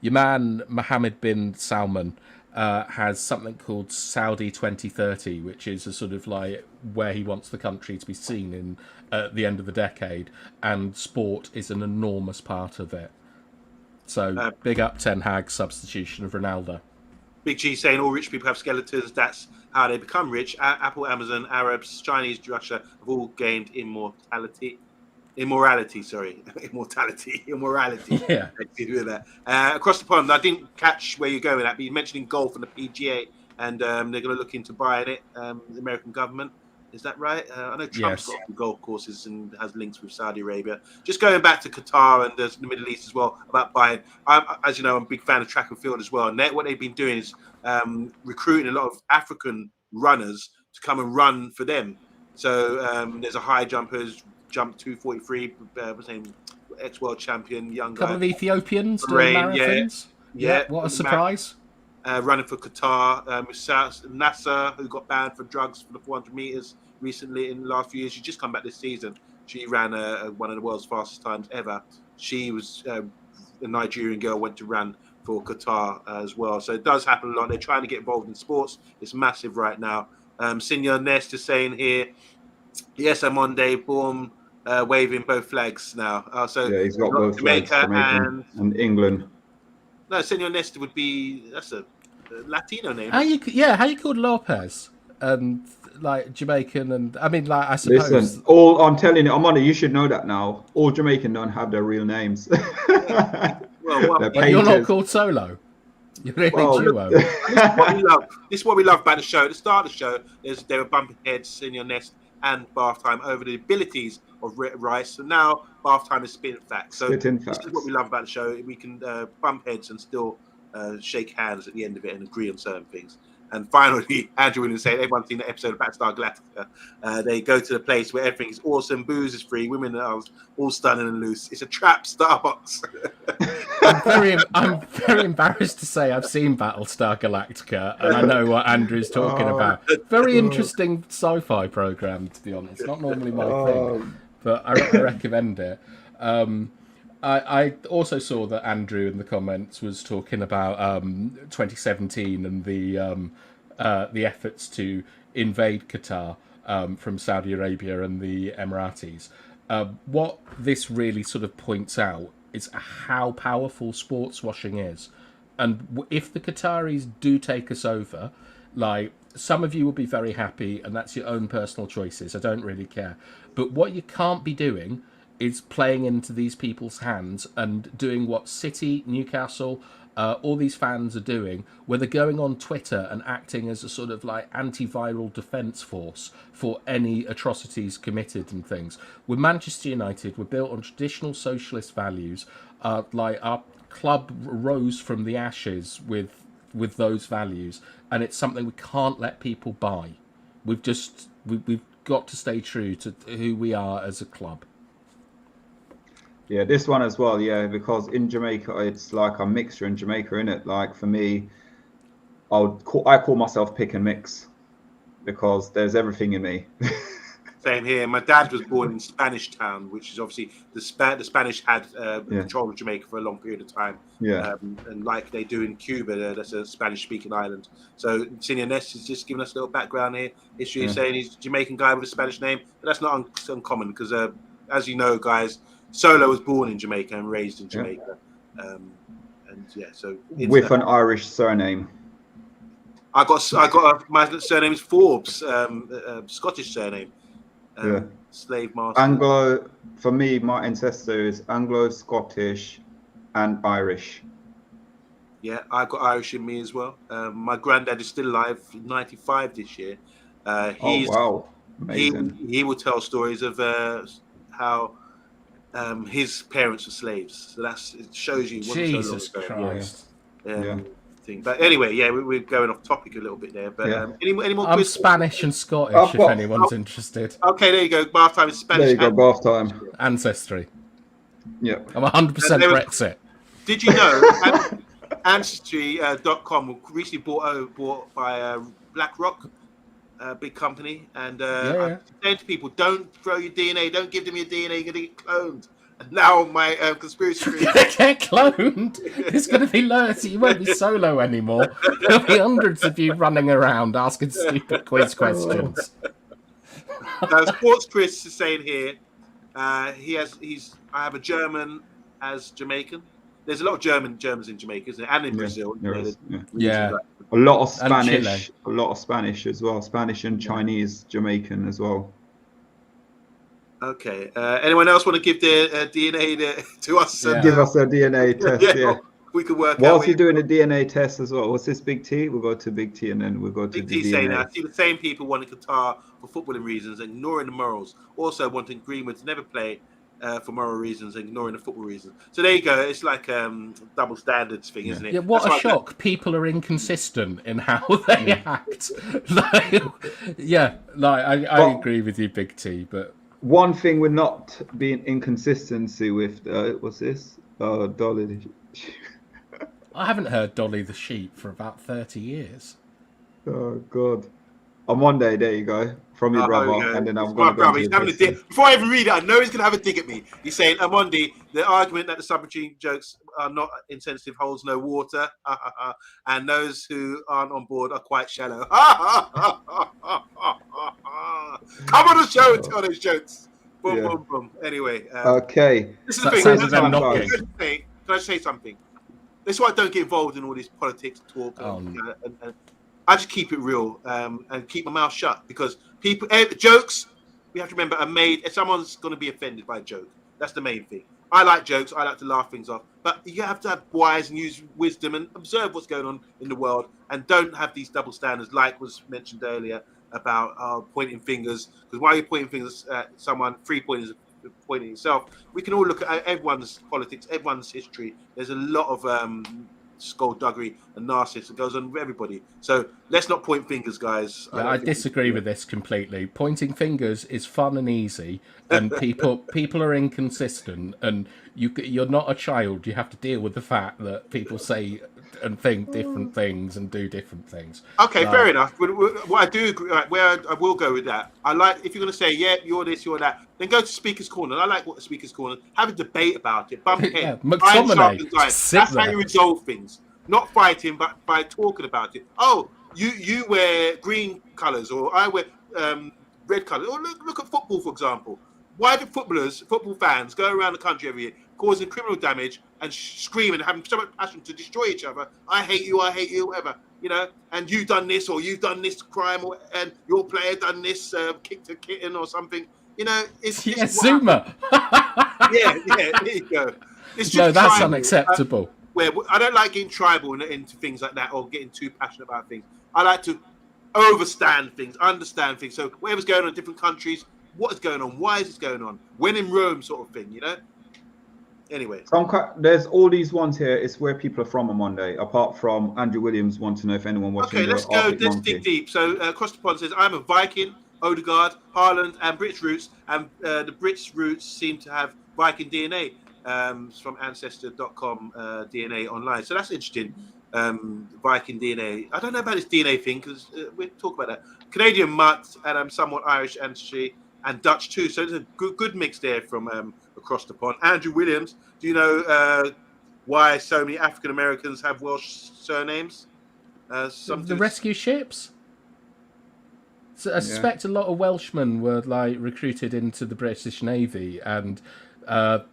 S2: your man Mohammed bin Salman has something called Saudi 2030, which is a sort of like where he wants the country to be seen in at the end of the decade, and sport is an enormous part of it. So big up Ten Hag's substitution of Ronaldo.
S3: Big G saying all rich people have skeletons. That's how they become rich. Apple, Amazon, Arabs, Chinese, Russia have all gained immortality.
S2: Yeah.
S3: Across the pond, I didn't catch where you're going at, but you're mentioning golf and the PGA, and they're going to look into buying it. The American government, is that right? I know Trump's got some golf courses and has links with Saudi Arabia. Just going back to Qatar and the Middle East as well about buying. As you know, I'm a big fan of track and field as well. And what they've been doing is recruiting a lot of African runners to come and run for them. So there's a high jumper who's jumped 243, what's his name? Ex-world champion, young guy.
S2: A couple of Ethiopians doing marathons. Yeah, what a surprise.
S3: Running for Qatar. Nasser, who got banned for drugs for the 400 meters recently in the last few years. She just come back this season. She ran one of the world's fastest times ever. She was a Nigerian girl, went to run for Qatar as well. So it does happen a lot. They're trying to get involved in sports. It's massive right now. Senior Nest is saying here, yes, OMONDI, Bourne, waving both flags now. So
S1: yeah, he's got both
S3: Jamaica
S1: flags, and England.
S3: No, Senor Nesta would be, that's a Latino name.
S2: How you called Lopez and like Jamaican, and I mean, like, I suppose.
S1: Listen, I'm telling you, Amanda, you should know that now. All Jamaican don't have their real names.
S3: Well,
S2: you're not called Solo. You're really duo.
S3: This is what we love about the show. At the start of the show, they were bumping heads, Senor Nest and Bath Time over the abilities of Rice. So now Bath Time is spitting facts. So this is what we love about the show. We can bump heads and still shake hands at the end of it and agree on certain things. And finally, Andrew Williams said, everyone's seen the episode of Battlestar Galactica. They go to the place where everything is awesome, booze is free, women are all stunning and loose. It's a trap, Starbucks.
S2: I'm very embarrassed to say I've seen Battlestar Galactica, and I know what Andrew's talking about. Very interesting sci-fi program, to be honest. Not normally my thing, but I recommend it. I also saw that Andrew in the comments was talking about 2017 and the efforts to invade Qatar from Saudi Arabia and the Emiratis. What this really sort of points out is how powerful sports washing is. And if the Qataris do take us over, like, some of you will be very happy, and that's your own personal choices. I don't really care. But what you can't be doing is playing into these people's hands and doing what City, Newcastle, all these fans are doing, where they're going on Twitter and acting as a sort of like antiviral defence force for any atrocities committed and things. With Manchester United, we're built on traditional socialist values. Like, our club rose from the ashes with those values, and it's something we can't let people buy. We've got to stay true to who we are as a club.
S1: Yeah, this one as well, yeah, because in Jamaica, it's like a mixture in Jamaica, innit? Like, for me, I call myself pick and mix because there's everything in me.
S3: Same here. My dad was born in Spanish Town, which is obviously the Spanish had control of Jamaica for a long period of time.
S1: Yeah.
S3: And like they do in Cuba, that's a Spanish-speaking island. So Senior Ness is just giving us a little background here. History saying he's a Jamaican guy with a Spanish name, but that's not uncommon because, as you know, guys, Solo was born in Jamaica and raised in Jamaica. So
S1: with an Irish surname.
S3: I got my surname is Forbes, Scottish surname. Slave master.
S1: For me, my ancestor is Anglo, Scottish, and Irish.
S3: Yeah, I got Irish in me as well. My granddad is still alive, 95 this year.
S1: Oh wow! Amazing.
S3: He will tell stories of how his parents were slaves. So it shows you.
S2: Jesus Christ.
S3: But anyway, we're going off topic a little bit there. But any more?
S2: I'm Spanish and Scottish. If anyone's interested.
S3: Okay, there you go. Bath time is Spanish.
S1: There you go. Bath time.
S2: Ancestry.
S1: Yeah.
S2: I'm 100% Brexit.
S3: Did you know Ancestry.com recently bought by BlackRock, a big company, and I'm saying to people, don't throw your DNA, don't give them your DNA, you're gonna get cloned. And now my conspiracy theory.
S2: You're gonna get cloned. It's gonna be loads. You won't be Solo anymore. There'll be hundreds of you running around asking stupid quiz questions.
S3: Sports Chris is saying here, I have a German as Jamaican. there's a lot of Germans in Jamaica, isn't it? And in Brazil.
S2: Yeah.
S1: A lot of Spanish as well. Spanish and Chinese, Jamaican as well.
S3: Okay. Anyone else want to give their DNA to us?
S1: Give us a DNA test. Yeah.
S3: We could work.
S1: Whilst you're doing a DNA test as well, what's this, Big T? We'll go to Big T and then we'll go to
S3: Big
S1: the
S3: T
S1: DNA.
S3: saying that. I see the same people wanting Qatar for footballing reasons, ignoring the morals. Also wanting Greenwood to never play for moral reasons, ignoring the football reasons. So there you go. It's like double standards thing, isn't it?
S2: Yeah, what a shock. People are inconsistent in how they act. I agree with you, Big T, but...
S1: One thing we're not being inconsistency with, what's this? Dolly.
S2: I haven't heard Dolly the sheep for about 30 years.
S1: Oh, God. On Monday, there you go. From your brother. And then I'm going to go
S3: he's having a dig. Before I even read it, I know he's going to have a dig at me. He's saying, OMONDI, the argument that the submarine jokes are not insensitive holds no water. And those who aren't on board are quite shallow. Come on the show and tell those jokes. Boom, boom, boom. Anyway.
S1: Okay.
S3: This is the thing. Can I say something? This is why I don't get involved in all this politics talk. And I just keep it real and keep my mouth shut, because people jokes, we have to remember, are made. If someone's going to be offended by a joke, that's the main thing. I like jokes. I like to laugh things off. But you have to have wise and use wisdom and observe what's going on in the world, and don't have these double standards like was mentioned earlier about pointing fingers. Because while you're pointing fingers at someone, 3 pointers pointing yourself, we can all look at everyone's politics, everyone's history. There's a lot of skullduggery and narcissism that goes on with everybody. So let's not point fingers, guys.
S2: Yeah, I disagree with this completely. Pointing fingers is fun and easy, and people are inconsistent, and you're not a child. You have to deal with the fact that people say and think different things and do different things.
S3: Okay, fair enough. What I do agree, where I will go with that, I like, if you're going to say, yeah, you're this, you're that, then go to Speaker's Corner. I like what the Speaker's Corner, have a debate about it, bump head, that's how you resolve things. Not fighting, but by talking about it. Oh, you wear green colours, or I wear red colours. Or look at football, for example. Why do football fans, go around the country every year causing criminal damage and screaming and having so much passion to destroy each other? I hate you, whatever. You know, and you've done this, or you've done this crime, and your player done this, kicked a kitten or something. You know, it's
S2: Zuma.
S3: yeah, there you go. It's just
S2: no, that's unacceptable.
S3: Where I don't like getting tribal into things like that, or getting too passionate about things. I like to understand things. So whatever's going on in different countries, what is going on? Why is this going on? When in Rome, sort of thing, you know? Anyway.
S1: There's all these ones here. It's where people are from on Monday, apart from Andrew Williams wants to know if anyone watching.
S3: Okay, let's go. Let's dig deep. So Across the Pond says, I'm a Viking, Odegaard, Haaland, and British roots. And the British roots seem to have Viking DNA. From Ancestor.com DNA online. So that's interesting. Viking DNA. I don't know about this DNA thing, because we'll talk about that. Canadian mutt, and I'm somewhat Irish ancestry, and Dutch too. So there's a good mix there from Across the Pond. Andrew Williams, do you know why so many African Americans have Welsh surnames?
S2: The rescue ships? So I suspect a lot of Welshmen were recruited into the British Navy, and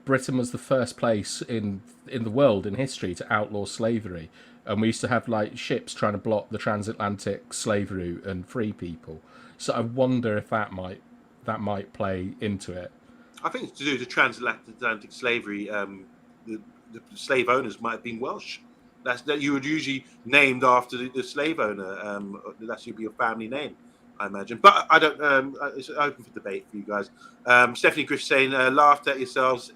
S2: Britain was the first place in the world in history to outlaw slavery, and we used to have ships trying to block the transatlantic slave route and free people. So I wonder if that might play into it.
S3: I think it's to do with the transatlantic slavery. The slave owners might have been Welsh. That you would usually named after the slave owner. That should be your family name, I imagine. But I don't. It's open for debate for you guys. Stephanie Griff saying, laughing at yourselves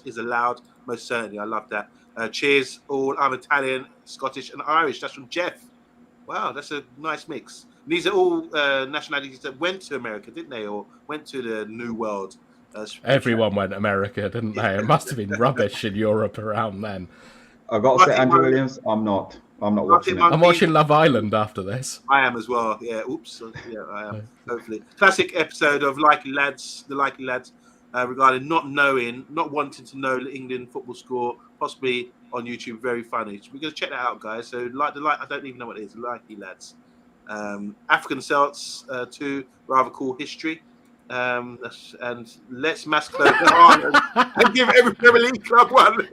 S3: is allowed. Most certainly. I love that. Cheers all. I'm Italian, Scottish, and Irish. That's from Jeff. Wow, that's a nice mix. And these are all nationalities that went to America, didn't they? Or went to the New World.
S2: Everyone went to America, didn't they? It must have been rubbish in Europe around then.
S1: I've got to say, Andrew Williams, I'm not watching it.
S2: I'm watching Love Island after this.
S3: I am as well. Yeah. Oops. Yeah, I am. Hopefully. Classic episode of The Likely Lads, regarding not wanting to know the England football score, possibly on YouTube. Very funny. So we're going to check that out, guys. So I don't even know what it is. The Likely Lads. African Celts, too. Rather cool history. And let's massacre Ireland and give every Premier League club one.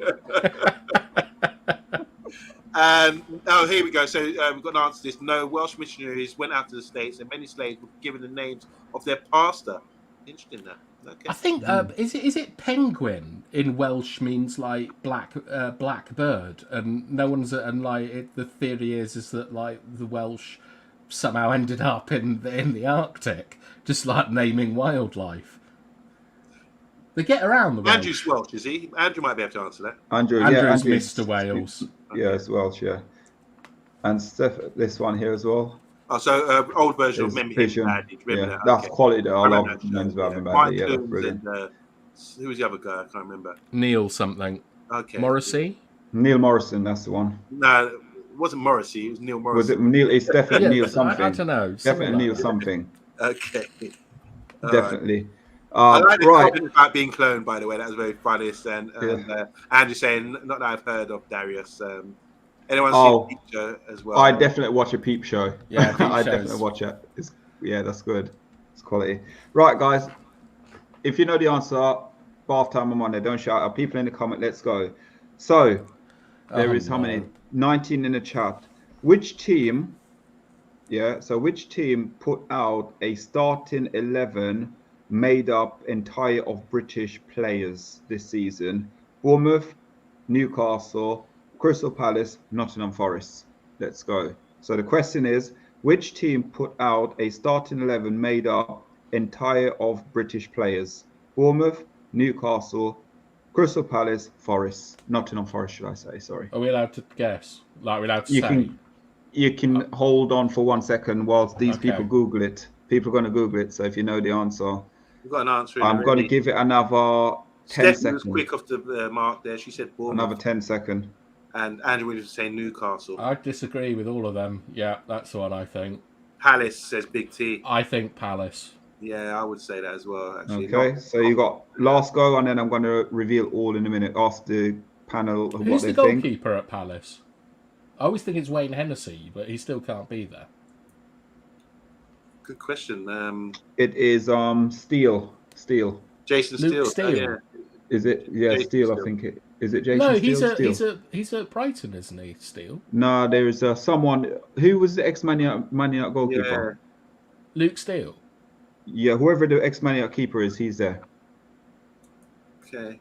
S3: Oh, here we go. So we've got an answer to this. No, Welsh missionaries went out to the States, and many slaves were given the names of their pastor. Interesting, that. Okay.
S2: I think is it penguin in Welsh means like black bird, and no one's the theory is that like the Welsh somehow ended up in the Arctic, just like naming wildlife. They get around the Welsh.
S3: Andrew's Welsh, is he? Andrew might be able to answer that.
S1: Andrew's
S2: Mr. Wales.
S1: Yeah, it's Welsh, yeah. And Steph, this one here as well.
S3: Oh, so old version of Memory
S1: Vision.
S3: Remember that?
S1: That's quality though. I love
S3: men's
S1: Badly. Yeah, that's brilliant.
S3: And, who was the other guy? I can't remember.
S2: Neil something.
S3: Okay.
S2: Morrissey?
S1: Neil Morrison, that's the one.
S3: No, it wasn't Morrissey. It was Neil Morrison.
S1: Was it Neil? It's definitely Neil something.
S2: I don't know.
S1: Definitely Neil something.
S3: Okay.
S1: Definitely.
S3: I like the
S1: right.
S3: comment about being cloned, by the way. That was very funny. And Andrew saying, not that I've heard of Darius. Anyone seen Peep Show as well?
S1: I definitely watch a Peep Show.
S2: Yeah,
S1: I definitely watch it. That's good. It's quality. Right, guys. If you know the answer, bath time on Monday. Don't shout out. People in the comment. Let's go. So there is how many? 19 in the chat. Which team? Yeah. So which team put out a starting 11 made up entire of British players this season? Bournemouth, Newcastle, Crystal Palace, Nottingham Forest. Let's go. So the question is, which team put out a starting 11 made up entire of British players? Bournemouth, Newcastle, Crystal Palace, Forest. Nottingham Forest, should I say? Sorry.
S2: Are we allowed to guess? Like we're allowed to say?
S1: You can hold on for 1 second whilst these people Google it. People are going to Google it. So if you know the answer,
S3: we've got an answer.
S1: I'm going to give it another 10 seconds.
S3: Was quick off the mark there. She said Bournemouth.
S1: Another 10 seconds.
S3: And Andrew Williams was saying Newcastle.
S2: I disagree with all of them. Yeah, that's the one I think.
S3: Palace says Big T.
S2: I think Palace.
S3: Yeah, I would say that as well. Actually.
S1: Okay, so you got last go, and then I'm going to reveal all in a minute. Ask the panel what they think.
S2: Who's the goalkeeper at Palace? I always think it's Wayne Hennessy, but he still can't be there.
S3: Good question.
S1: It is Steele.
S3: Jason
S2: Luke
S3: Steele.
S2: Steele.
S3: Yeah.
S1: Is it? Yeah,
S3: Jason
S1: Steele.
S3: Steele.
S1: I think it is. It Jason
S2: No,
S1: Steele?
S2: he's at Brighton, isn't he? Steele.
S1: No, there is someone who was the ex-Man United goalkeeper.
S2: Yeah. Luke Steele.
S1: Yeah, whoever the ex-Man United keeper is, he's there.
S3: Okay.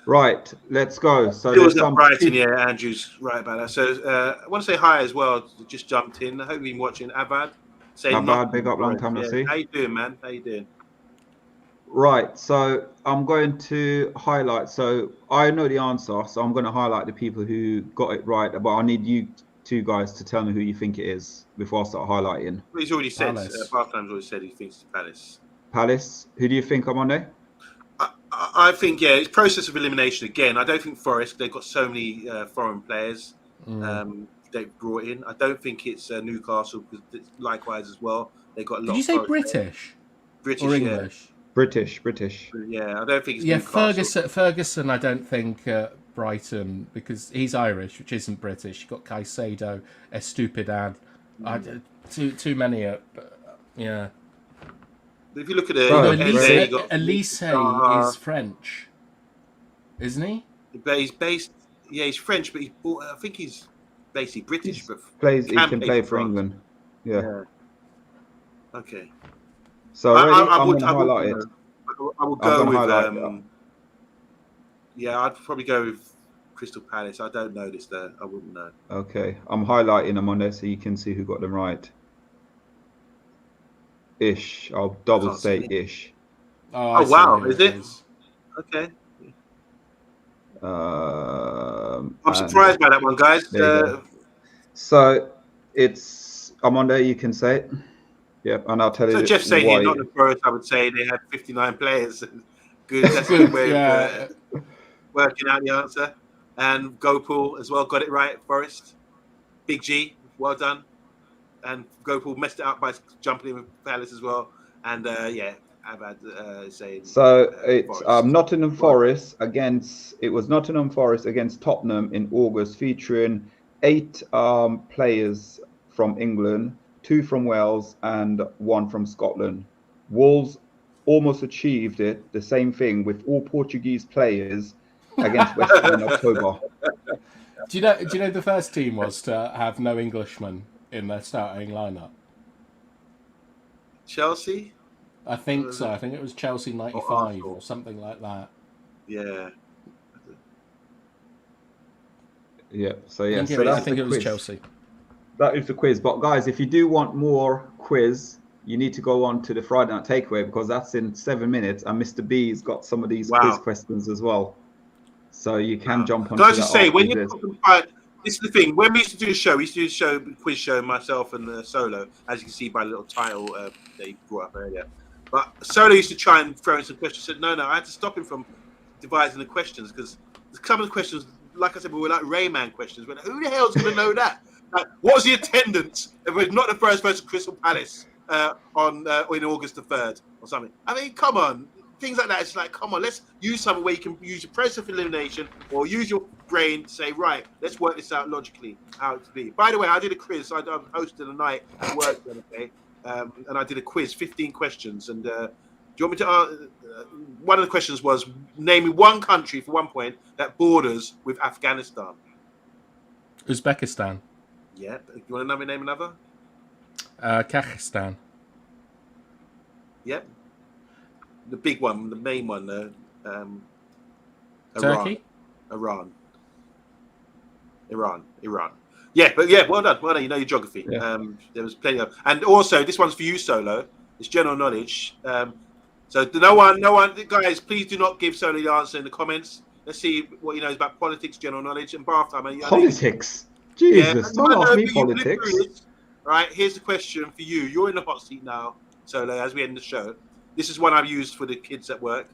S1: Right, let's go. So
S3: it was at Brighton, yeah, Andrew's right about that. So I want to say hi as well. Just jumped in. I hope you've been watching. Avad.
S1: Avad, big up, long time to see.
S3: How you doing, man? How you doing?
S1: Right, so I'm going to highlight. So I know the answer, so I'm going to highlight the people who got it right. But I need you two guys to tell me who you think it is before I start highlighting.
S3: Well, he's already said. Bartham's already said he thinks it's Palace.
S1: Palace. Who do you think I'm on there?
S3: I think, yeah, it's process of elimination again. I don't think Forest, they've got so many foreign players they've brought in. I don't think it's Newcastle, because likewise as well. They've got a lot.
S2: Did you say British?
S3: British
S2: or English?
S1: British.
S3: Yeah, I don't think it's Newcastle.
S2: Ferguson, I don't think Brighton, because he's Irish, which isn't British. You've got Caicedo, Estupiñán. Too many, yeah.
S3: If you look at it,
S2: Elise is French, isn't he?
S3: But he's based. Yeah, he's French, but I think he's basically British.
S1: He can play for England. Yeah.
S3: Okay.
S1: So I'm going to highlight it.
S3: I will go with. Yeah, I'd probably go with Crystal Palace. I don't know this though. I wouldn't know.
S1: Okay, I'm highlighting them on there so you can see who got them right. Ish. I'll double say ish.
S3: Oh wow, is it? Okay. I'm surprised by that one, guys.
S1: So I'm on there. You can say it. Yep, and I'll tell you.
S3: So Jeff's saying here, not the Forest. I would say they had 59 players. Good. That's a good way of working out the answer. And Gopal as well got it right. Forest, Big G, well done. And Gopal messed it up by jumping in with Palace as well. And I've had saying.
S1: So it's Nottingham Forest against. It was Nottingham Forest against Tottenham in August, featuring 8 players from England, 2 from Wales, and 1 from Scotland. Wolves almost achieved it. The same thing with all Portuguese players against West Ham in October.
S2: Do you know the first team was to have no Englishmen in their starting lineup?
S3: Chelsea?
S2: I think so. I think it was Chelsea '95 or something like that.
S3: Yeah.
S1: Yeah. So yeah.
S2: I think it was Chelsea.
S1: That is the quiz. But guys, if you do want more quiz, you need to go on to the Friday Night Takeaway, because that's in 7 minutes, and Mr. B's got some of these quiz questions as well. So you can jump on.
S3: Can I just say, when you're talking about, this is the thing, when we used to do a show, we used to do a quiz show, myself and Solo, as you can see by the little title that he brought up earlier. But Solo used to try and throw in some questions. Said, no, I had to stop him from devising the questions, because some of the questions, like I said, were like Rayman questions. We're like, who the hell's going to know that? Like, what was the attendance? It was not the first person Crystal Palace in August the 3rd or something. I mean, come on. Things like that. It's like, come on, let's use something where you can use your process of elimination or use your brain to say, right, let's work this out logically, how it to be. By the way, I did a quiz. I hosted a night at work the other day, and I did a quiz, 15 questions. And do you want me to one of the questions was, name me one country for 1 point that borders with Afghanistan.
S2: Uzbekistan.
S3: Yeah. You want to name another?
S2: Kazakhstan.
S3: Yep. The big one, the main one.
S2: Turkey?
S3: Iran. Yeah, but yeah, well done. You know your geography.
S1: Yeah.
S3: There was plenty of, and also this one's for you, Solo. It's general knowledge. So no one, guys, please do not give Solo the answer in the comments. Let's see what he knows about politics, general knowledge, and bath time.
S1: Politics. Jesus, don't ask me politics.
S3: Right, here's the question for you. You're in the hot seat now, Solo, as we end the show. This is one I've used for the kids at work.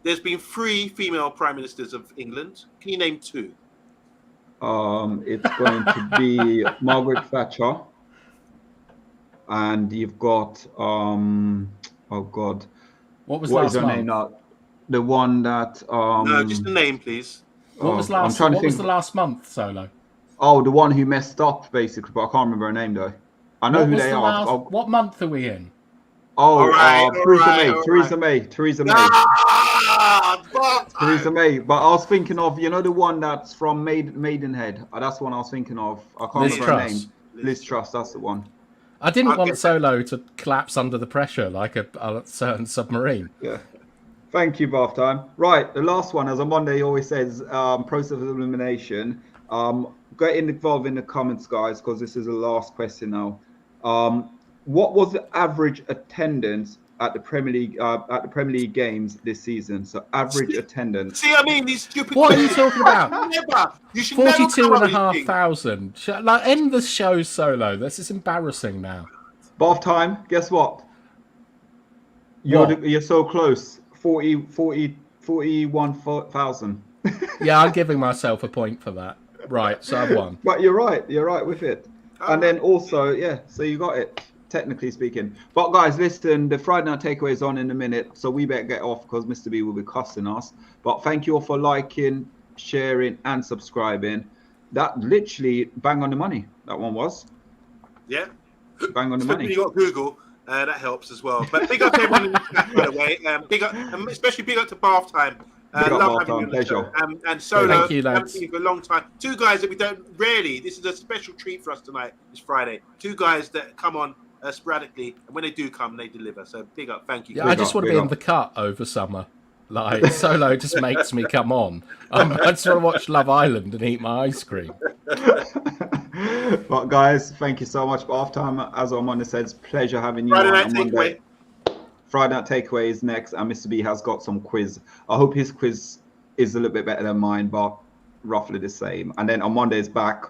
S3: There's been 3 female prime ministers of England. Can you name 2?
S1: It's going to be Margaret Thatcher, and you've got oh God,
S2: what was
S1: her name now? The one that
S3: no, just the name, please.
S2: What was last? What was the last month, Solo?
S1: Oh, the one who messed up, basically, but I can't remember her name though. I know who they are.
S2: What month are we in?
S1: Oh, Theresa May. Theresa May. But I was thinking of, you know, the one that's from Maidenhead. That's the one I was thinking of. I can't remember her name. Liz Truss, that's the one.
S2: I didn't want Solo to collapse under the pressure like a certain submarine.
S1: Yeah. Thank you, Bath Time. Right, the last one, as OMONDI always says, process of elimination. Get involved in the comments, guys, because this is the last question now. What was the average attendance at the Premier League games this season? So average attendance.
S3: See, I mean, these stupid.
S2: What are you talking about?
S3: You should
S2: 42,500. Like, end the show, Solo. This is embarrassing now.
S1: Bath Time. Guess what? You're so close. 41,000.
S2: Yeah, I'm giving myself a point for that. Right, so I've won.
S1: But you're right with it. And then also, yeah, so you got it, technically speaking. But guys, listen, the Friday Night Takeaway is on in a minute, so we better get off because Mr. B will be cussing us. But thank you all for liking, sharing, and subscribing. That literally bang on the money, that one was.
S3: Yeah.
S1: Bang on the money.
S3: You got Google, that helps as well. But big up to everyone in the chat, by the way. Big up, especially big up to Bath Time. Love having you on the show. And Solo,
S2: thank you,
S3: haven't seen you for a long time. 2 guys that we don't really, this is a special treat for us tonight, this Friday. 2 guys that come on sporadically, and when they do come, they deliver. So big up, thank you.
S2: Yeah, I just want to be in the cut over summer. Like, Solo just makes me come on. I just want to watch Love Island and eat my ice cream.
S1: But guys, thank you so much. Bath Time, as OMONDI says, pleasure having you
S3: Friday
S1: on
S3: Night
S1: Monday.
S3: Takeaway.
S1: Friday Night Takeaway is next, and Mr. B has got some quiz. I hope his quiz is a little bit better than mine, but roughly the same. And then on Monday's back,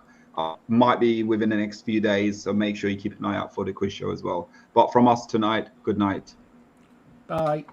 S1: might be within the next few days, so make sure you keep an eye out for the quiz show as well. But from us tonight, good night.
S2: Bye.